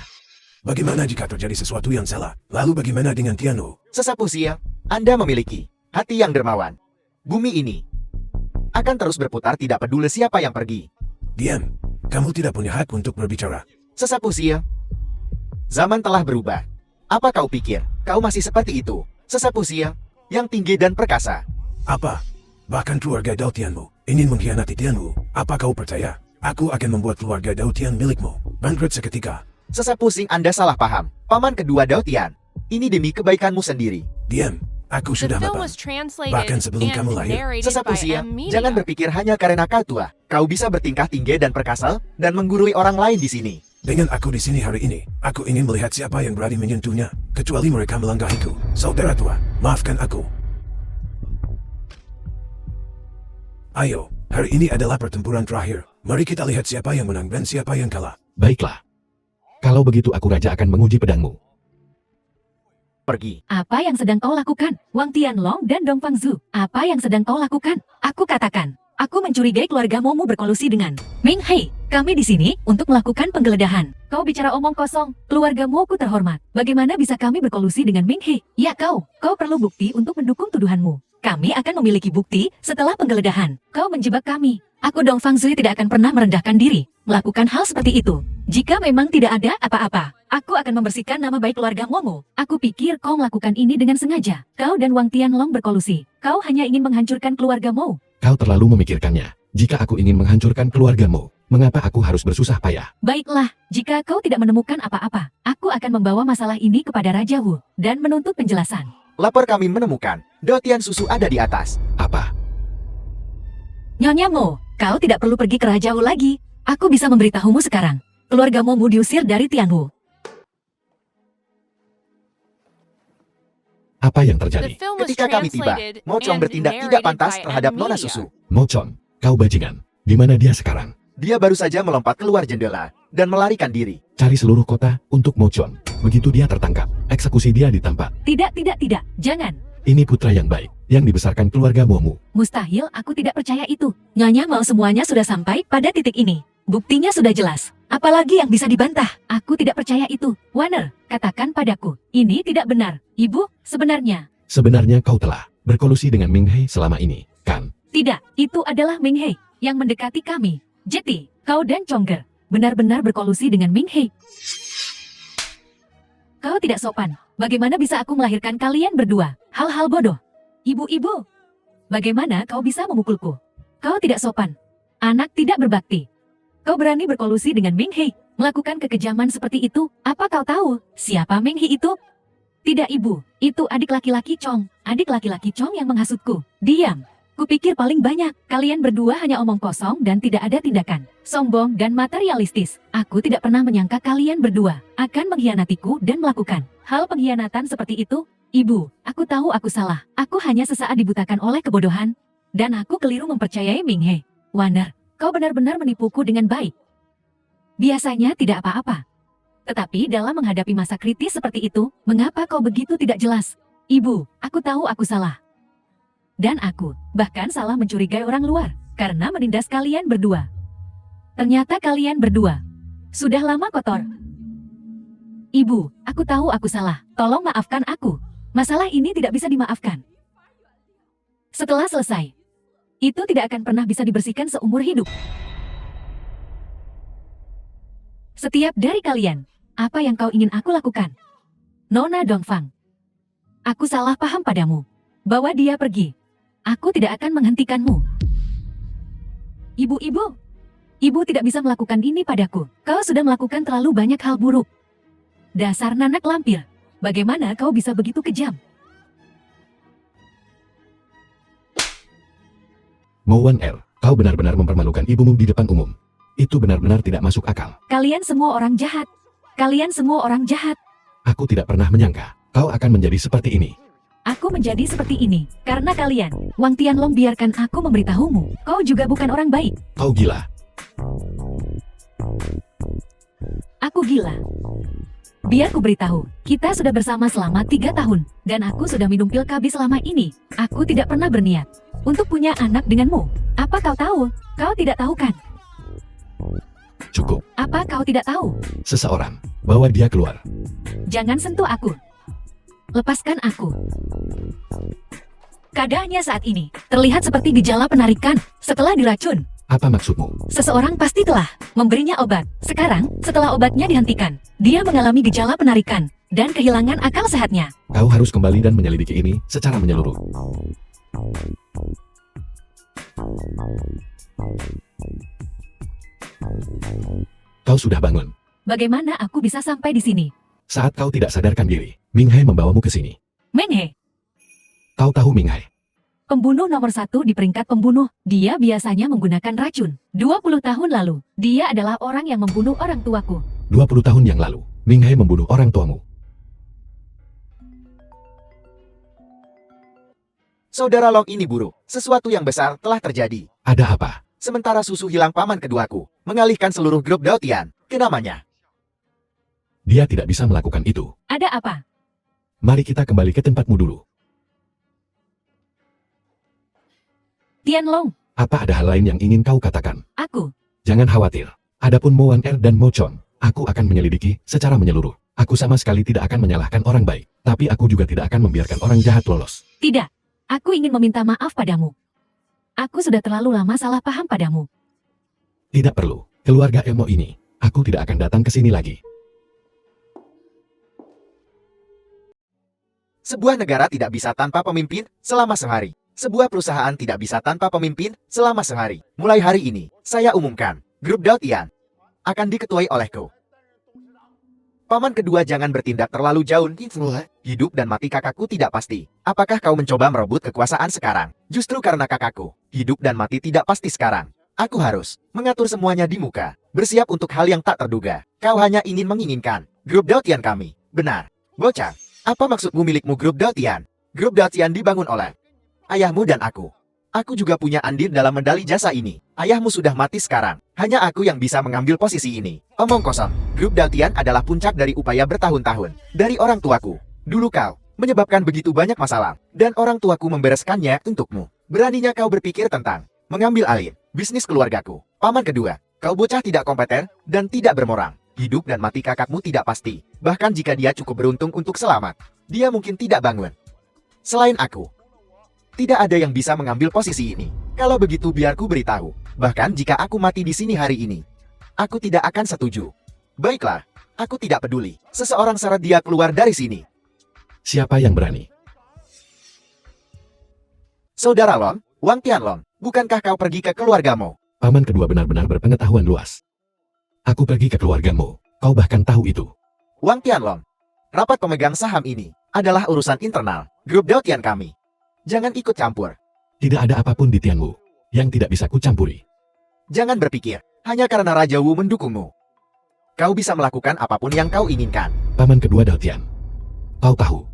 Bagaimana jika terjadi sesuatu yang salah? Lalu bagaimana dengan Tianwu? Sesapu Sia, Anda memiliki hati yang dermawan. Bumi ini akan terus berputar tidak peduli siapa yang pergi. Diam. Kamu tidak punya hak untuk berbicara. Sesapu Sia, zaman telah berubah. Apa kau pikir kau masih seperti itu? Sesapu Sia, yang tinggi dan perkasa. Apa? Bahkan keluarga Dao Tianwu ingin mengkhianati Tianwu. Apa kau percaya? Aku akan membuat keluarga Dao Tian milikmu bangkrut seketika. Sesa pusing Anda salah paham. Paman kedua Dao Tian. Ini demi kebaikanmu sendiri. Diam, aku The sudah film mapan. was translated Bahkan sebelum kamu and lahir. narrated Sesa by usia, M. Media. jangan berpikir hanya karena kau tua. Kau bisa bertingkah tinggi dan perkasa, dan menggurui orang lain di sini. Dengan aku di sini hari ini, aku ingin melihat siapa yang berani menyentuhnya, kecuali mereka melanggahiku. Saudara tua, maafkan aku. Ayo, hari ini adalah pertempuran terakhir. Mari kita lihat siapa yang menang dan siapa yang kalah. Baiklah. Kalau begitu aku raja akan menguji pedangmu. Pergi. Apa yang sedang kau lakukan, Wang Tianlong dan Dong Fangzu? Apa yang sedang kau lakukan? Aku katakan, aku mencurigai keluarga Momu berkolusi dengan Ming Hei. Kami di sini untuk melakukan penggeledahan. Kau bicara omong kosong. Keluarga Moku terhormat. Bagaimana bisa kami berkolusi dengan Ming Hei? Ya kau perlu bukti untuk mendukung tuduhanmu. Kami akan memiliki bukti setelah penggeledahan. Kau menjebak kami. Aku Dong Fangzui tidak akan pernah merendahkan diri melakukan hal seperti itu. Jika memang tidak ada apa-apa, aku akan membersihkan nama baik keluarga Momo. Aku pikir kau melakukan ini dengan sengaja. Kau dan Wang Tianlong berkolusi. Kau hanya ingin menghancurkan keluarga Mo. Kau terlalu memikirkannya. Jika aku ingin menghancurkan keluargamu, mengapa aku harus bersusah payah? Baiklah, jika kau tidak menemukan apa-apa, aku akan membawa masalah ini kepada Raja Wu dan menuntut penjelasan. Lapor kami menemukan. Dao Tian susu ada di atas. Apa? Nyonya Mo, kau tidak perlu pergi ke Raja Wu lagi. Aku bisa memberitahumu sekarang. Keluarga Momu diusir dari Tianwu. Apa yang The terjadi? film was Ketika kami tiba, translated Mo Chong and bertindak tidak narrated pantas by terhadap M. Nona Media. Susu. Mochon, kau bajingan. Di mana dia sekarang? Dia baru saja melompat keluar jendela dan melarikan diri. Cari seluruh kota untuk Mochon. Begitu dia tertangkap, eksekusi dia di tempat. Tidak, jangan. Ini putra yang baik, yang dibesarkan keluarga Momu. Mustahil, aku tidak percaya itu. Nyonya mau semuanya sudah sampai pada titik ini. Buktinya sudah jelas. Apalagi yang bisa dibantah? Aku tidak percaya itu. Warner, katakan padaku. Ini tidak benar. Ibu, sebenarnya. Sebenarnya kau telah berkolusi dengan Ming Hei selama ini, kan? Tidak, itu adalah Ming Hei yang mendekati kami. Jeti, kau dan Chongger benar-benar berkolusi dengan Ming Hei. Kau tidak sopan. Bagaimana bisa aku melahirkan kalian berdua? Hal-hal bodoh. Ibu-ibu, bagaimana kau bisa memukulku? Kau tidak sopan. Anak tidak berbakti. Kau berani berkolusi dengan Ming Hei, melakukan kekejaman seperti itu. Apa kau tahu siapa Ming Hei itu? Tidak ibu, itu adik laki-laki Chong. Adik laki-laki Chong yang menghasutku. Diam. Kupikir paling banyak, kalian berdua hanya omong kosong dan tidak ada tindakan. Sombong dan materialistis. Aku tidak pernah menyangka kalian berdua akan mengkhianatiku dan melakukan hal pengkhianatan seperti itu. Ibu, aku tahu aku salah. Aku hanya sesaat dibutakan oleh kebodohan. Dan aku keliru mempercayai Ming Hei. Warner, kau benar-benar menipuku dengan baik. Biasanya tidak apa-apa. Tetapi dalam menghadapi masa kritis seperti itu, mengapa kau begitu tidak jelas? Ibu, aku tahu aku salah. Dan aku, bahkan salah mencurigai orang luar, karena menindas kalian berdua. Ternyata kalian berdua sudah lama kotor. Ibu, aku tahu aku salah. Tolong maafkan aku. Masalah ini tidak bisa dimaafkan. Setelah selesai, itu tidak akan pernah bisa dibersihkan seumur hidup. Setiap dari kalian, apa yang kau ingin aku lakukan? Nona Dongfang, aku salah paham padamu. Bawa dia pergi. Aku tidak akan menghentikanmu. Ibu-ibu, ibu tidak bisa melakukan ini padaku. Kau sudah melakukan terlalu banyak hal buruk. Dasar nanak lampir. Bagaimana kau bisa begitu kejam? Mo Wan Er, kau benar-benar mempermalukan ibumu di depan umum. Itu benar-benar tidak masuk akal. Kalian semua orang jahat. Kalian semua orang jahat. Aku tidak pernah menyangka kau akan menjadi seperti ini. Aku menjadi seperti ini karena kalian. Wang Tianlong, biarkan aku memberitahumu. Kau juga bukan orang baik. Kau gila. Aku gila. Biar ku beritahu, kita sudah bersama selama 3 tahun. Dan aku sudah minum pil KB selama ini. Aku tidak pernah berniat untuk punya anak denganmu. Apa kau tahu? Kau tidak tahu kan? Cukup. Apa kau tidak tahu? Seseorang, bawa dia keluar. Jangan sentuh aku. Lepaskan aku. Keadaannya saat ini terlihat seperti gejala penarikan setelah diracun. Apa maksudmu? Seseorang pasti telah memberinya obat. Sekarang, setelah obatnya dihentikan, dia mengalami gejala penarikan dan kehilangan akal sehatnya. Kau harus kembali dan menyelidiki ini secara menyeluruh. Kau sudah bangun. Bagaimana aku bisa sampai di sini? Saat kau tidak sadarkan diri, Ming Hai membawamu ke sini. Meng He, Kau tahu Ming Hai? pembunuh nomor 1 di peringkat pembunuh. Dia biasanya menggunakan racun. 20 tahun lalu, dia adalah orang yang membunuh orang tuaku. 20 tahun yang lalu, Ming Hai membunuh orang tuamu. Saudara Long ini buruk. Sesuatu yang besar telah terjadi. Ada apa? Sementara susu hilang paman keduaku, mengalihkan seluruh grup Dao Tian ke namanya. Dia tidak bisa melakukan itu. Ada apa? Mari kita kembali ke tempatmu dulu. Tianlong, Apa ada hal lain yang ingin kau katakan? aku. Jangan khawatir. Adapun Mo Wan Er dan Mo Chon, aku akan menyelidiki secara menyeluruh. Aku sama sekali tidak akan menyalahkan orang baik, tapi aku juga tidak akan membiarkan orang jahat lolos. Tidak. Aku ingin meminta maaf padamu. Aku sudah terlalu lama salah paham padamu. Tidak perlu. Keluarga Emo ini, aku tidak akan datang ke sini lagi. Sebuah negara tidak bisa tanpa pemimpin selama sehari. Sebuah perusahaan tidak bisa tanpa pemimpin selama sehari. Mulai hari ini, saya umumkan, grup Dao Tian akan diketuai olehku. Paman kedua jangan bertindak terlalu jauh. Hidup dan mati kakakku tidak pasti. Apakah kau mencoba merebut kekuasaan sekarang? Justru karena kakakku, hidup dan mati tidak pasti sekarang. Aku harus mengatur semuanya di muka. Bersiap untuk hal yang tak terduga. Kau hanya ingin menginginkan grup Dao Tian kami. Benar. Bocah, apa maksudmu milikmu grup Dao Tian? Grup Dao Tian dibangun oleh ayahmu dan aku. Aku juga punya andil dalam medali jasa ini. Ayahmu sudah mati sekarang. Hanya aku yang bisa mengambil posisi ini. Omong kosong. Grup Dao Tian adalah puncak dari upaya bertahun-tahun dari orang tuaku. Dulu kau menyebabkan begitu banyak masalah, dan orang tuaku membereskannya untukmu. Beraninya kau berpikir tentang mengambil alih bisnis keluargaku. Paman kedua, kau bocah tidak kompeten dan tidak bermoral. Hidup dan mati kakakmu tidak pasti. Bahkan jika dia cukup beruntung untuk selamat, dia mungkin tidak bangun. Selain aku, tidak ada yang bisa mengambil posisi ini. Kalau begitu biar ku beritahu. Bahkan jika aku mati di sini hari ini, aku tidak akan setuju. Baiklah, aku tidak peduli. Seseorang syarat dia keluar dari sini. Siapa yang berani? Saudara Long, Wang Tianlong, bukankah kau pergi ke keluargamu? Paman kedua benar-benar berpengetahuan luas. Aku pergi ke keluargamu. Kau bahkan tahu itu. Wang Tianlong, rapat pemegang saham ini adalah urusan internal grup Dao Tian kami. Jangan ikut campur. Tidak ada apapun di Tianmu yang tidak bisa kucampuri. Jangan berpikir, hanya karena Raja Wu mendukungmu, kau bisa melakukan apapun yang kau inginkan. Paman kedua Dao Tian. Kau tahu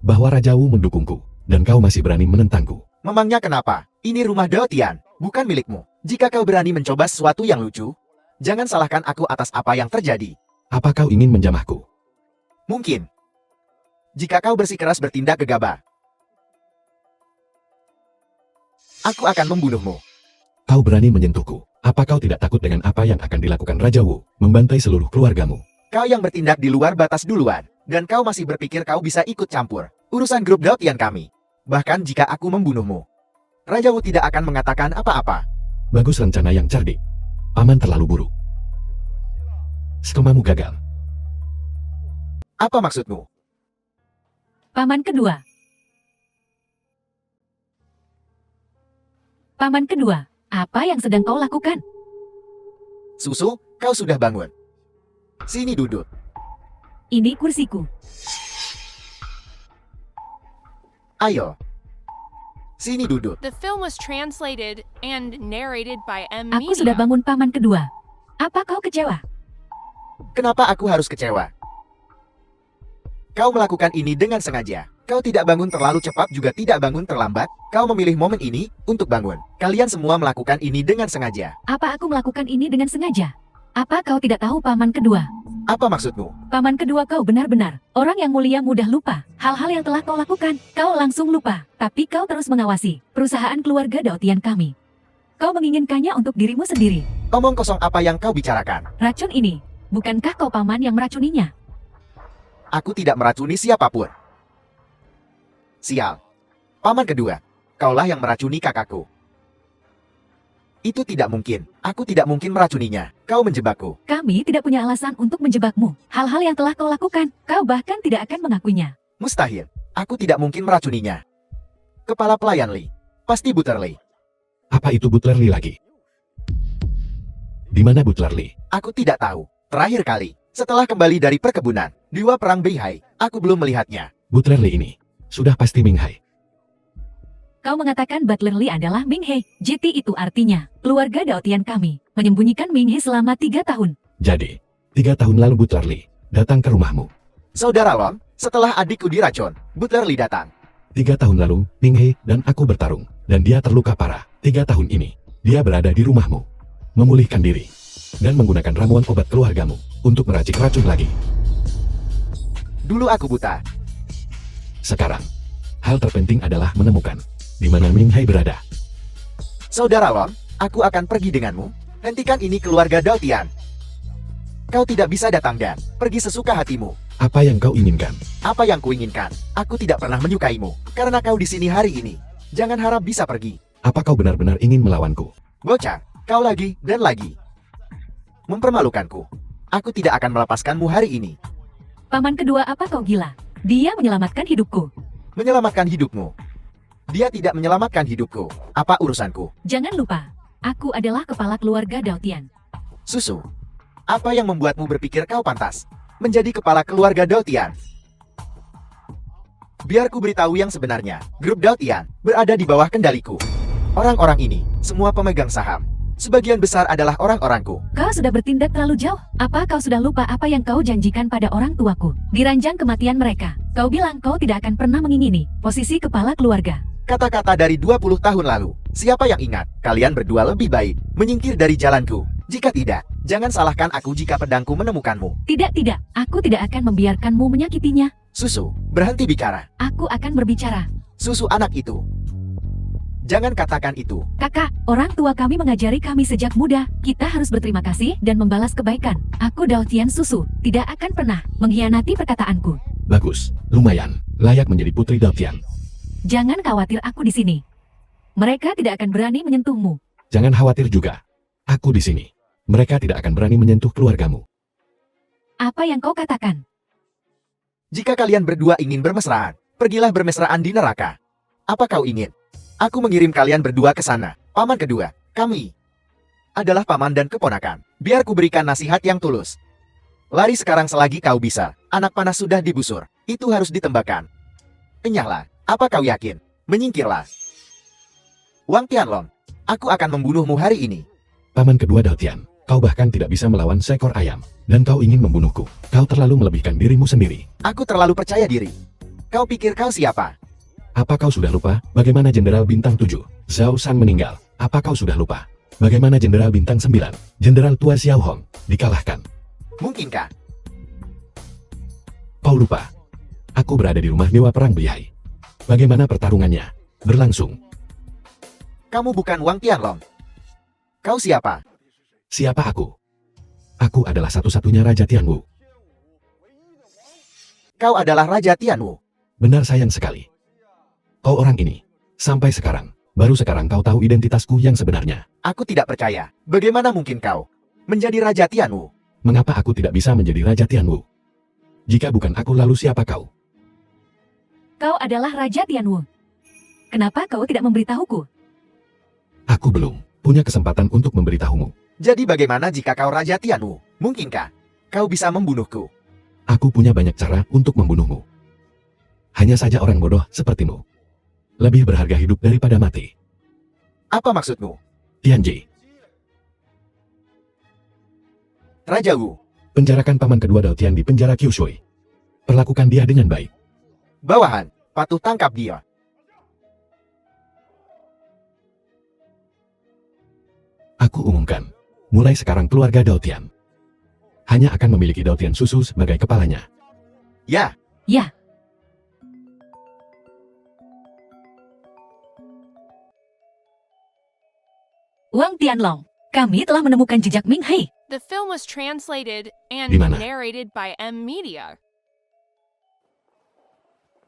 bahwa Raja Wu mendukungku, dan kau masih berani menentangku. Memangnya kenapa? Ini rumah Dao Tian, bukan milikmu. Jika kau berani mencoba sesuatu yang lucu, jangan salahkan aku atas apa yang terjadi. Apa kau ingin menjamahku? Mungkin. Jika kau bersikeras bertindak gegabah, aku akan membunuhmu. Kau berani menyentuhku. Apa kau tidak takut dengan apa yang akan dilakukan Raja Wu, membantai seluruh keluargamu? Kau yang bertindak di luar batas duluan, dan kau masih berpikir kau bisa ikut campur urusan grup Dao Tian kami. Bahkan jika aku membunuhmu, Raja Wu tidak akan mengatakan apa-apa. Bagus rencana yang cerdik. Paman terlalu buruk. Skemamu gagal. Apa maksudmu? Paman kedua. Paman kedua, apa yang sedang kau lakukan? Susu, kau sudah bangun. Sini duduk. Ini kursiku. Ayo. Sini duduk. The film was translated and narrated by M. Aku sudah Media. bangun paman kedua. Apa kau kecewa? Kenapa aku harus kecewa? Kau melakukan ini dengan sengaja. Kau tidak bangun terlalu cepat juga tidak bangun terlambat. Kau memilih momen ini untuk bangun. Kalian semua melakukan ini dengan sengaja. Apa aku melakukan ini dengan sengaja? Apa kau tidak tahu paman kedua? Apa maksudmu? Paman kedua kau benar-benar orang yang mulia mudah lupa. Hal-hal yang telah kau lakukan, kau langsung lupa. Tapi kau terus mengawasi perusahaan keluarga Dao Tian kami. Kau menginginkannya untuk dirimu sendiri. Omong kosong apa yang kau bicarakan? Racun ini, bukankah kau paman yang meracuninya? Aku tidak meracuni siapapun. Sial. Paman kedua, kaulah yang meracuni kakakku. Itu tidak mungkin. Aku tidak mungkin meracuninya. Kau menjebakku. Kami tidak punya alasan untuk menjebakmu. Hal-hal yang telah kau lakukan, kau bahkan tidak akan mengakuinya. Mustahil. Aku tidak mungkin meracuninya. Kepala pelayan Li. Pasti Butler Li. Apa itu Butler Lee lagi? Di mana Butler Lee? Aku tidak tahu. Terakhir kali, Setelah kembali dari perkebunan, Dewa Perang Ming Hai, aku belum melihatnya. Butler Lee ini sudah pasti Ming Hai. Kau mengatakan Butler Lee adalah Ming He. JT itu artinya, keluarga Daotian kami, menyembunyikan Ming He selama 3 tahun. Jadi, 3 tahun lalu Butler Lee datang ke rumahmu. Saudara Long, setelah adikku diracun, Butler Lee datang. 3 tahun lalu, Ming He dan aku bertarung, dan dia terluka parah. 3 tahun ini, dia berada di rumahmu, memulihkan diri, dan menggunakan ramuan obat keluargamu untuk meracik racun lagi. Dulu aku buta. Sekarang, hal terpenting adalah menemukan di mana Ming Hai berada. Saudara Long, aku akan pergi denganmu. Hentikan ini keluarga Daotian. Kau tidak bisa datang dan pergi sesuka hatimu. Apa yang kau inginkan? Apa yang kuinginkan? Aku tidak pernah menyukaimu, karena kau di sini hari ini. Jangan harap bisa pergi. Apa kau benar-benar ingin melawanku? Bocah, kau lagi dan lagi mempermalukanku. Aku tidak akan melepaskanmu hari ini. Paman kedua, apa kau gila? Dia menyelamatkan hidupku. Menyelamatkan hidupmu. Dia tidak menyelamatkan hidupku. Apa urusanku? Jangan lupa, aku adalah kepala keluarga Daotian. Susu, apa yang membuatmu berpikir kau pantas menjadi kepala keluarga Daotian? Biar ku beritahu yang sebenarnya. Grup Daotian berada di bawah kendaliku. Orang-orang ini semua pemegang saham. Sebagian besar adalah orang-orangku. Kau sudah bertindak terlalu jauh. Apa kau sudah lupa apa yang kau janjikan pada orang tuaku? Di ranjang kematian mereka, kau bilang kau tidak akan pernah mengingini posisi kepala keluarga. Kata-kata dari 20 tahun lalu. Siapa yang ingat? Kalian berdua lebih baik menyingkir dari jalanku. Jika tidak, jangan salahkan aku jika pedangku menemukanmu. Tidak, aku tidak akan membiarkanmu menyakitinya. Susu, berhenti bicara. Aku akan berbicara. Susu anak itu. Jangan katakan itu. Kakak, orang tua kami mengajari kami sejak muda. Kita harus berterima kasih dan membalas kebaikan. Aku Daotian Susu, tidak akan pernah mengkhianati perkataanku. Bagus, lumayan, layak menjadi putri Daotian. Jangan khawatir, aku di sini. Mereka tidak akan berani menyentuhmu. Jangan khawatir juga. Aku di sini. Mereka tidak akan berani menyentuh keluargamu. Apa yang kau katakan? Jika kalian berdua ingin bermesraan, pergilah bermesraan di neraka. Apa kau ingin? Aku mengirim kalian berdua ke sana. Paman kedua, kami adalah paman dan keponakan. Biar ku berikan nasihat yang tulus. Lari sekarang selagi kau bisa. Anak panas sudah dibusur. Itu harus ditembakkan. Enyahlah. Apa kau yakin? Menyingkirlah. Wang Tianlong, aku akan membunuhmu hari ini. Paman kedua Daotian, kau bahkan tidak bisa melawan seekor ayam. Dan kau ingin membunuhku. Kau terlalu melebihkan dirimu sendiri. Aku terlalu percaya diri. Kau pikir kau siapa? Apa kau sudah lupa bagaimana Jenderal Bintang 7, Zhao San meninggal? Apa kau sudah lupa bagaimana Jenderal Bintang 9, Jenderal Tua Xiao Hong, dikalahkan? Mungkinkah? Kau lupa? Aku berada di rumah Dewa Perang Ming Hai. Bagaimana pertarungannya berlangsung? Kamu bukan Wang Tianlong. Kau siapa? Siapa aku? Aku adalah satu-satunya Raja Tianwu. Kau adalah Raja Tianwu. Benar, sayang sekali. Kau orang ini, sampai sekarang, baru sekarang kau tahu identitasku yang sebenarnya. Aku tidak percaya. Bagaimana mungkin kau menjadi Raja Tianwu? Mengapa aku tidak bisa menjadi Raja Tianwu? Jika bukan aku, lalu siapa kau? Kau adalah Raja Tianwu. Kenapa kau tidak memberitahuku? Aku belum punya kesempatan untuk memberitahumu. Jadi bagaimana jika kau Raja Tianwu? Mungkinkah kau bisa membunuhku? Aku punya banyak cara untuk membunuhmu. Hanya saja orang bodoh sepertimu lebih berharga hidup daripada mati. Apa maksudmu? Tianji, Raja Wu, penjarakan paman kedua Daotian di penjara Kyushui. Perlakukan dia dengan baik. bawahan, patuh tangkap dia. Aku umumkan, mulai sekarang keluarga Daotian hanya akan memiliki Daotian Susu sebagai kepalanya. Ya, Ya, Wang Tianlong, kami telah menemukan jejak Ming Hai. The film was translated and Di mana? narrated by M Media.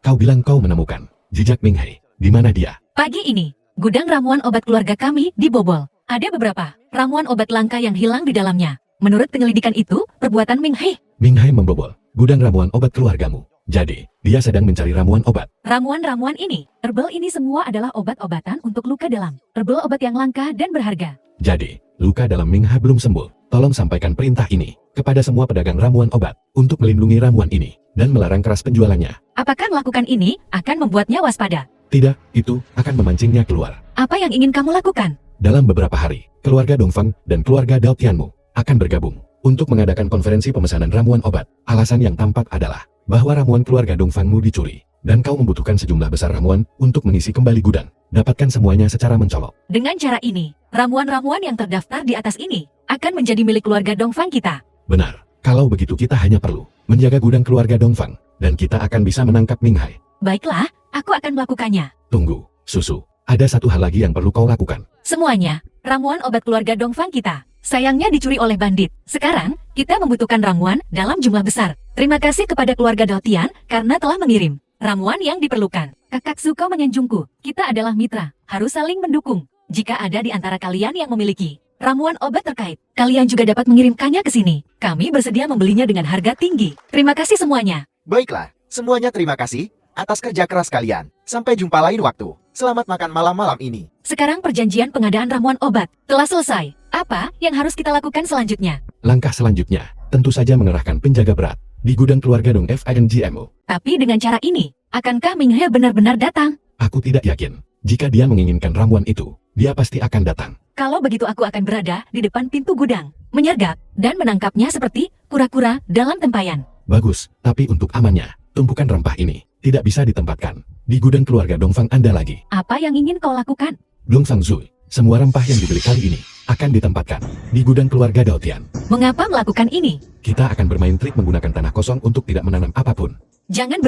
Kau bilang kau menemukan jejak Ming Hai. Di mana dia? Pagi ini, gudang ramuan obat keluarga kami dibobol. Ada beberapa ramuan obat langka yang hilang di dalamnya. Menurut penyelidikan itu, perbuatan Ming Hai. Ming Hai membobol gudang ramuan obat keluargamu. Jadi, dia sedang mencari ramuan obat. Ramuan-ramuan ini, herbal ini semua adalah obat-obatan untuk luka dalam. Herbal obat yang langka dan berharga. Jadi, luka dalam Ming Hai belum sembuh. Tolong sampaikan perintah ini kepada semua pedagang ramuan obat untuk melindungi ramuan ini dan melarang keras penjualannya. Apakah melakukan ini akan membuatnya waspada? Tidak, itu akan memancingnya keluar. Apa yang ingin kamu lakukan? Dalam beberapa hari, keluarga Dongfang dan keluarga Dao Tianmu akan bergabung untuk mengadakan konferensi pemesanan ramuan obat. Alasan yang tampak adalah bahwa ramuan keluarga Dongfangmu dicuri dan kau membutuhkan sejumlah besar ramuan untuk mengisi kembali gudang. Dapatkan semuanya secara mencolok. Dengan cara ini, ramuan-ramuan yang terdaftar di atas ini akan menjadi milik keluarga Dongfang kita. Benar, kalau begitu kita hanya perlu menjaga gudang keluarga Dongfang dan kita akan bisa menangkap Ming Hai. Baiklah, aku akan melakukannya. Tunggu, Susu. Ada satu hal lagi yang perlu kau lakukan. Semuanya, ramuan obat keluarga Dongfang kita. Sayangnya dicuri oleh bandit. Sekarang, kita membutuhkan ramuan dalam jumlah besar. Terima kasih kepada keluarga Daotian karena telah mengirim ramuan yang diperlukan. Kakak Suko menyanjungku. Kita adalah mitra, harus saling mendukung. Jika ada di antara kalian yang memiliki ramuan obat terkait, kalian juga dapat mengirimkannya ke sini. Kami bersedia membelinya dengan harga tinggi. Terima kasih semuanya. Baiklah, semuanya terima kasih atas kerja keras kalian. Sampai jumpa lain waktu. Selamat makan malam-malam ini. Sekarang perjanjian pengadaan ramuan obat telah selesai. Apa yang harus kita lakukan selanjutnya? Langkah selanjutnya, tentu saja mengerahkan penjaga berat di gudang keluarga Dong FINGMO. Tapi dengan cara ini, akankah Ming He benar-benar datang? Aku tidak yakin. Jika dia menginginkan ramuan itu, dia pasti akan datang. Kalau begitu aku akan berada di depan pintu gudang, menyergap, dan menangkapnya seperti kura-kura dalam tempayan. Bagus, tapi untuk amannya, tumpukan rempah ini tidak bisa ditempatkan di gudang keluarga Dongfang Anda lagi. Apa yang ingin kau lakukan? Dongfang Zui, semua rempah yang dibeli kali ini akan ditempatkan di gudang keluarga Daotian. Mengapa melakukan ini? Kita akan bermain trik menggunakan tanah kosong untuk tidak menanam apapun. Jangan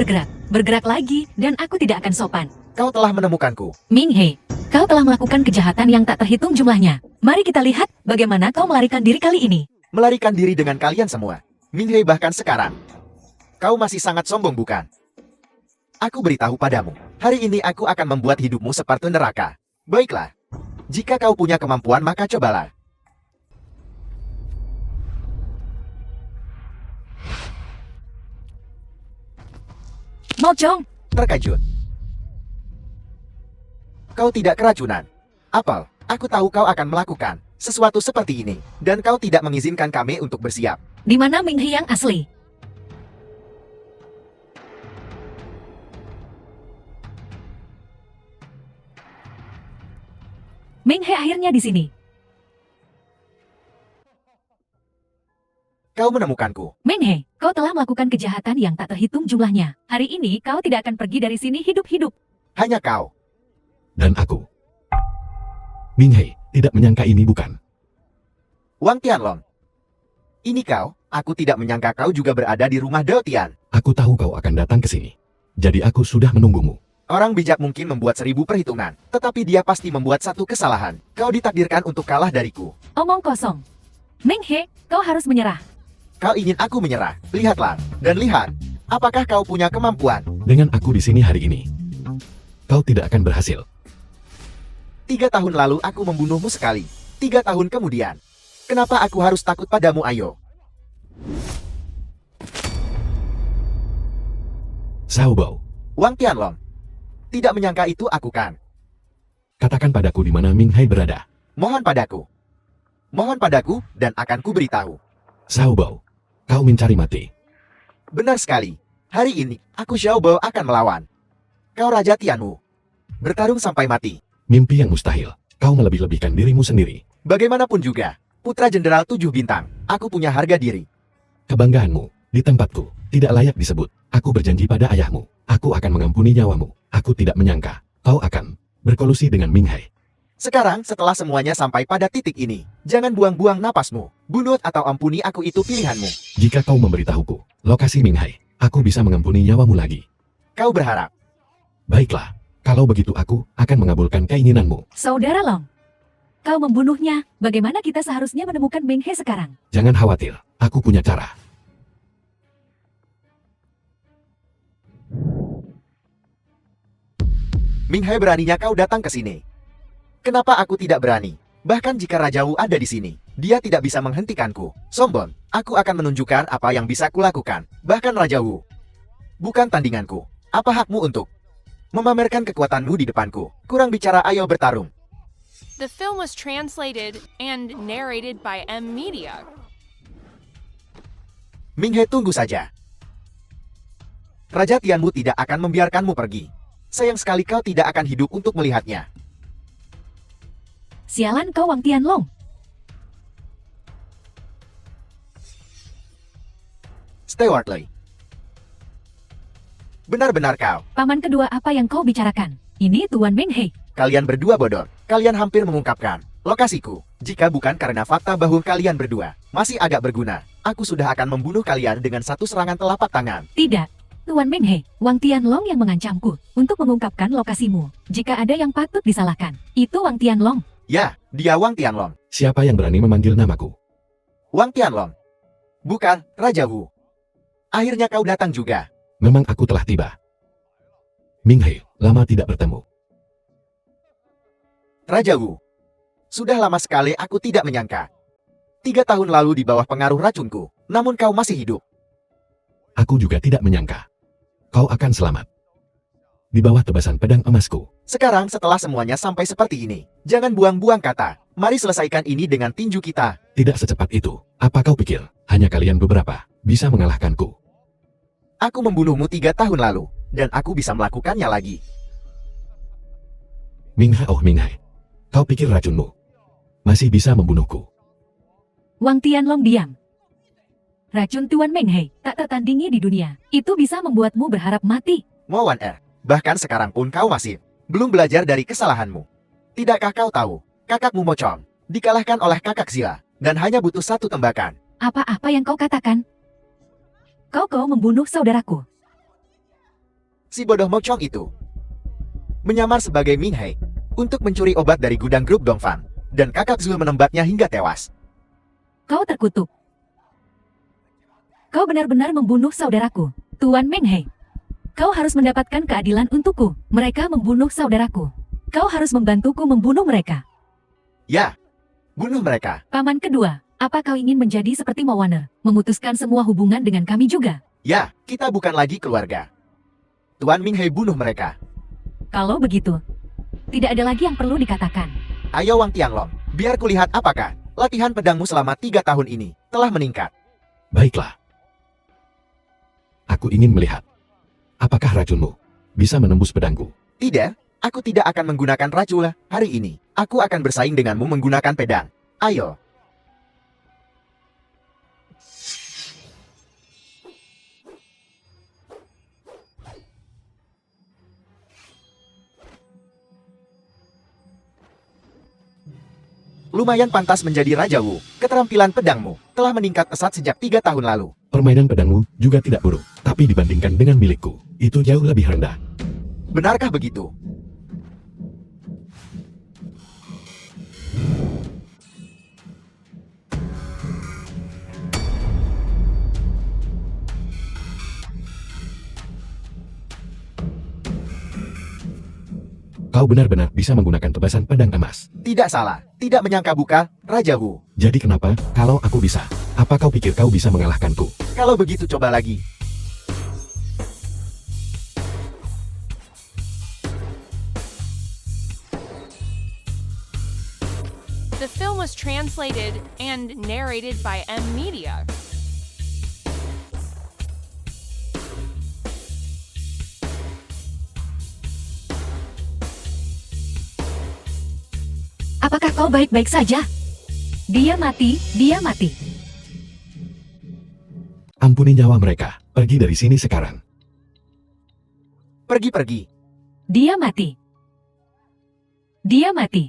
bergerak lagi, dan aku tidak akan sopan. Kau telah menemukanku. Ming He, kau telah melakukan kejahatan yang tak terhitung jumlahnya. Mari kita lihat bagaimana kau melarikan diri kali ini. Melarikan diri dengan kalian semua. Ming He bahkan sekarang. Kau masih sangat sombong bukan? Aku beritahu padamu, hari ini aku akan membuat hidupmu seperti neraka. Baiklah. Jika kau punya kemampuan maka cobalah. Mojong, Terkejut. Kau tidak keracunan. Apel, aku tahu kau akan melakukan sesuatu seperti ini. Dan kau tidak mengizinkan kami untuk bersiap. di mana Ming He yang asli? Ming He akhirnya di sini. Kau menemukanku. Ming He, kau telah melakukan kejahatan yang tak terhitung jumlahnya. Hari ini kau tidak akan pergi dari sini hidup-hidup. Hanya kau. Dan aku. Ming He tidak menyangka ini bukan. Wang Tianlong. Ini kau, aku tidak menyangka kau juga berada di rumah Dao Tian. Aku tahu kau akan datang ke sini. Jadi aku sudah menunggumu. Orang bijak mungkin membuat 1000 perhitungan, tetapi dia pasti membuat satu kesalahan. Kau ditakdirkan untuk kalah dariku. Omong kosong. Ming He, kau harus menyerah. Kau ingin aku menyerah. Lihatlah, dan lihat. Apakah kau punya kemampuan? Dengan aku di sini hari ini, kau tidak akan berhasil. 3 tahun lalu aku membunuhmu sekali. 3 tahun kemudian. Kenapa aku harus takut padamu, ayo? Sao Bao, Wang Tianlong. Tidak menyangka itu aku kan. katakan padaku di mana Ming Hai berada. Mohon padaku. Mohon padaku, dan akan ku beritahu. Sao Bao, kau mencari mati. Benar sekali. Hari ini, aku Xiao Bao akan melawan. Kau Raja Tianwu. Bertarung sampai mati. Mimpi yang mustahil. Kau melebih-lebihkan dirimu sendiri. Bagaimanapun juga, Putra Jenderal 7 bintang, aku punya harga diri. Kebanggaanmu, di tempatku, tidak layak disebut. Aku berjanji pada ayahmu. Aku akan mengampuni nyawamu. Aku tidak menyangka, kau akan berkolusi dengan Ming Hai. Sekarang, setelah semuanya sampai pada titik ini, jangan buang-buang napasmu. Bunuh atau ampuni aku itu pilihanmu. Jika kau memberitahuku lokasi Ming Hai, aku bisa mengampuni nyawamu lagi. Kau berharap. Baiklah, kalau begitu aku akan mengabulkan keinginanmu. Saudara Long, kau membunuhnya. Bagaimana kita seharusnya menemukan Ming He sekarang? Jangan khawatir, aku punya cara. Ming Hai beraninya kau datang ke sini. Kenapa aku tidak berani? Bahkan jika Raja Wu ada di sini, dia tidak bisa menghentikanku. Sombong, aku akan menunjukkan apa yang bisa kulakukan. Bahkan Raja Wu. Bukan tandinganku. Apa hakmu untuk memamerkan kekuatanmu di depanku? Kurang bicara, ayo bertarung. The film was translated and narrated by M Media. Minghe, tunggu saja. Raja Tianmu tidak akan membiarkanmu pergi. Sayang sekali kau tidak akan hidup untuk melihatnya. Sialan kau Wang Tianlong. Stewart Lei. Benar-benar kau. Paman kedua, apa yang kau bicarakan? Ini Tuan Minghe. Kalian berdua bodoh. Kalian hampir mengungkapkan lokasiku. Jika bukan karena fakta bahwa kalian berdua masih agak berguna, aku sudah akan membunuh kalian dengan satu serangan telapak tangan. Tidak. Tuan Minghe, Wang Tianlong yang mengancamku untuk mengungkapkan lokasimu. Jika ada yang patut disalahkan, itu Wang Tianlong. Ya, dia Wang Tianlong. Siapa yang berani memanggil namaku? Wang Tianlong. Bukan, Raja Wu. Akhirnya kau datang juga. Memang aku telah tiba. Minghe, lama tidak bertemu. Raja Wu. Sudah lama sekali aku tidak menyangka. 3 tahun lalu di bawah pengaruh racunku, namun kau masih hidup. Aku juga tidak menyangka. Kau akan selamat. Di bawah tebasan pedang emasku. Sekarang setelah semuanya sampai seperti ini, jangan buang-buang kata. Mari selesaikan ini dengan tinju kita. Tidak secepat itu. Apa kau pikir, hanya kalian beberapa bisa mengalahkanku? Aku membunuhmu 3 tahun lalu, dan aku bisa melakukannya lagi. Minghe, oh Minghe. Kau pikir racunmu masih bisa membunuhku? Wang Tianlong diam. Racun Tuan Minghe tak tertandingi di dunia. Itu bisa membuatmu berharap mati. Mo Wan Er, bahkan sekarang pun kau masih belum belajar dari kesalahanmu. Tidakkah kau tahu, kakakmu Mo Chong dikalahkan oleh kakak Zila, dan hanya butuh 1 tembakan. Apa-apa yang kau katakan? Kau membunuh saudaraku. Si bodoh Mo Chong itu menyamar sebagai Minghe untuk mencuri obat dari gudang grup Dongfang, dan kakak Zul menembaknya hingga tewas. Kau terkutuk. Kau benar-benar membunuh saudaraku, Tuan Minghe. Kau harus mendapatkan keadilan untukku. Mereka membunuh saudaraku. Kau harus membantuku membunuh mereka. Ya, bunuh mereka. Paman kedua, apa kau ingin menjadi seperti Mowaner, memutuskan semua hubungan dengan kami juga? Ya, kita bukan lagi keluarga. Tuan Minghe bunuh mereka. Kalau begitu, tidak ada lagi yang perlu dikatakan. Ayo Wang Tianlong, biar kulihat apakah latihan pedangmu selama 3 tahun ini telah meningkat. Baiklah. Aku ingin melihat. Apakah racunmu bisa menembus pedangku? Tidak, aku tidak akan menggunakan racun hari ini. Aku akan bersaing denganmu menggunakan pedang. Ayo. Lumayan pantas menjadi Raja Wu. Keterampilan pedangmu telah meningkat pesat sejak 3 tahun lalu. Permainan pedangmu juga tidak buruk, tapi dibandingkan dengan milikku, itu jauh lebih rendah. Benarkah begitu? Kau benar-benar bisa menggunakan tebasan pedang emas. Tidak salah. Tidak menyangka buka, Raja Wu. Jadi kenapa, kalau aku bisa? Apa kau pikir kau bisa mengalahkanku? Kalau begitu coba lagi. The film was translated and narrated by M Media. Apakah kau baik-baik saja? Dia mati, dia mati. Ampuni nyawa mereka. Pergi dari sini sekarang. Pergi-pergi. Dia mati. Dia mati.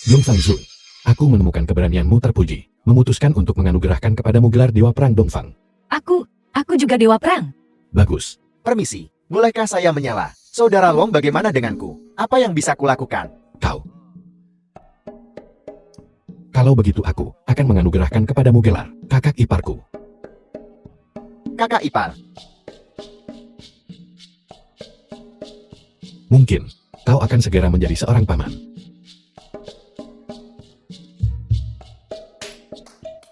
Dongfang Zul, aku menemukan keberanianmu terpuji. Memutuskan untuk menganugerahkan kepadamu gelar Dewa Perang Dongfang. Aku juga dewa perang. Bagus. Permisi, bolehkah saya menyela? Saudara Long, bagaimana denganku? Apa yang bisa kulakukan? Kau. Kalau begitu aku akan menganugerahkan kepadamu gelar kakak iparku. Kakak ipar. Mungkin kau akan segera menjadi seorang paman.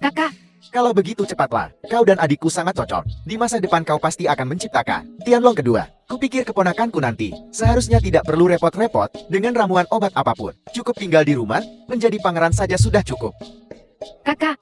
Kakak, Kalau begitu cepatlah, kau dan adikku sangat cocok. Di masa depan kau pasti akan menciptakan Tianlong kedua. Kupikir keponakanku nanti seharusnya tidak perlu repot-repot dengan ramuan obat apapun. Cukup tinggal di rumah, menjadi pangeran saja sudah cukup. kakak.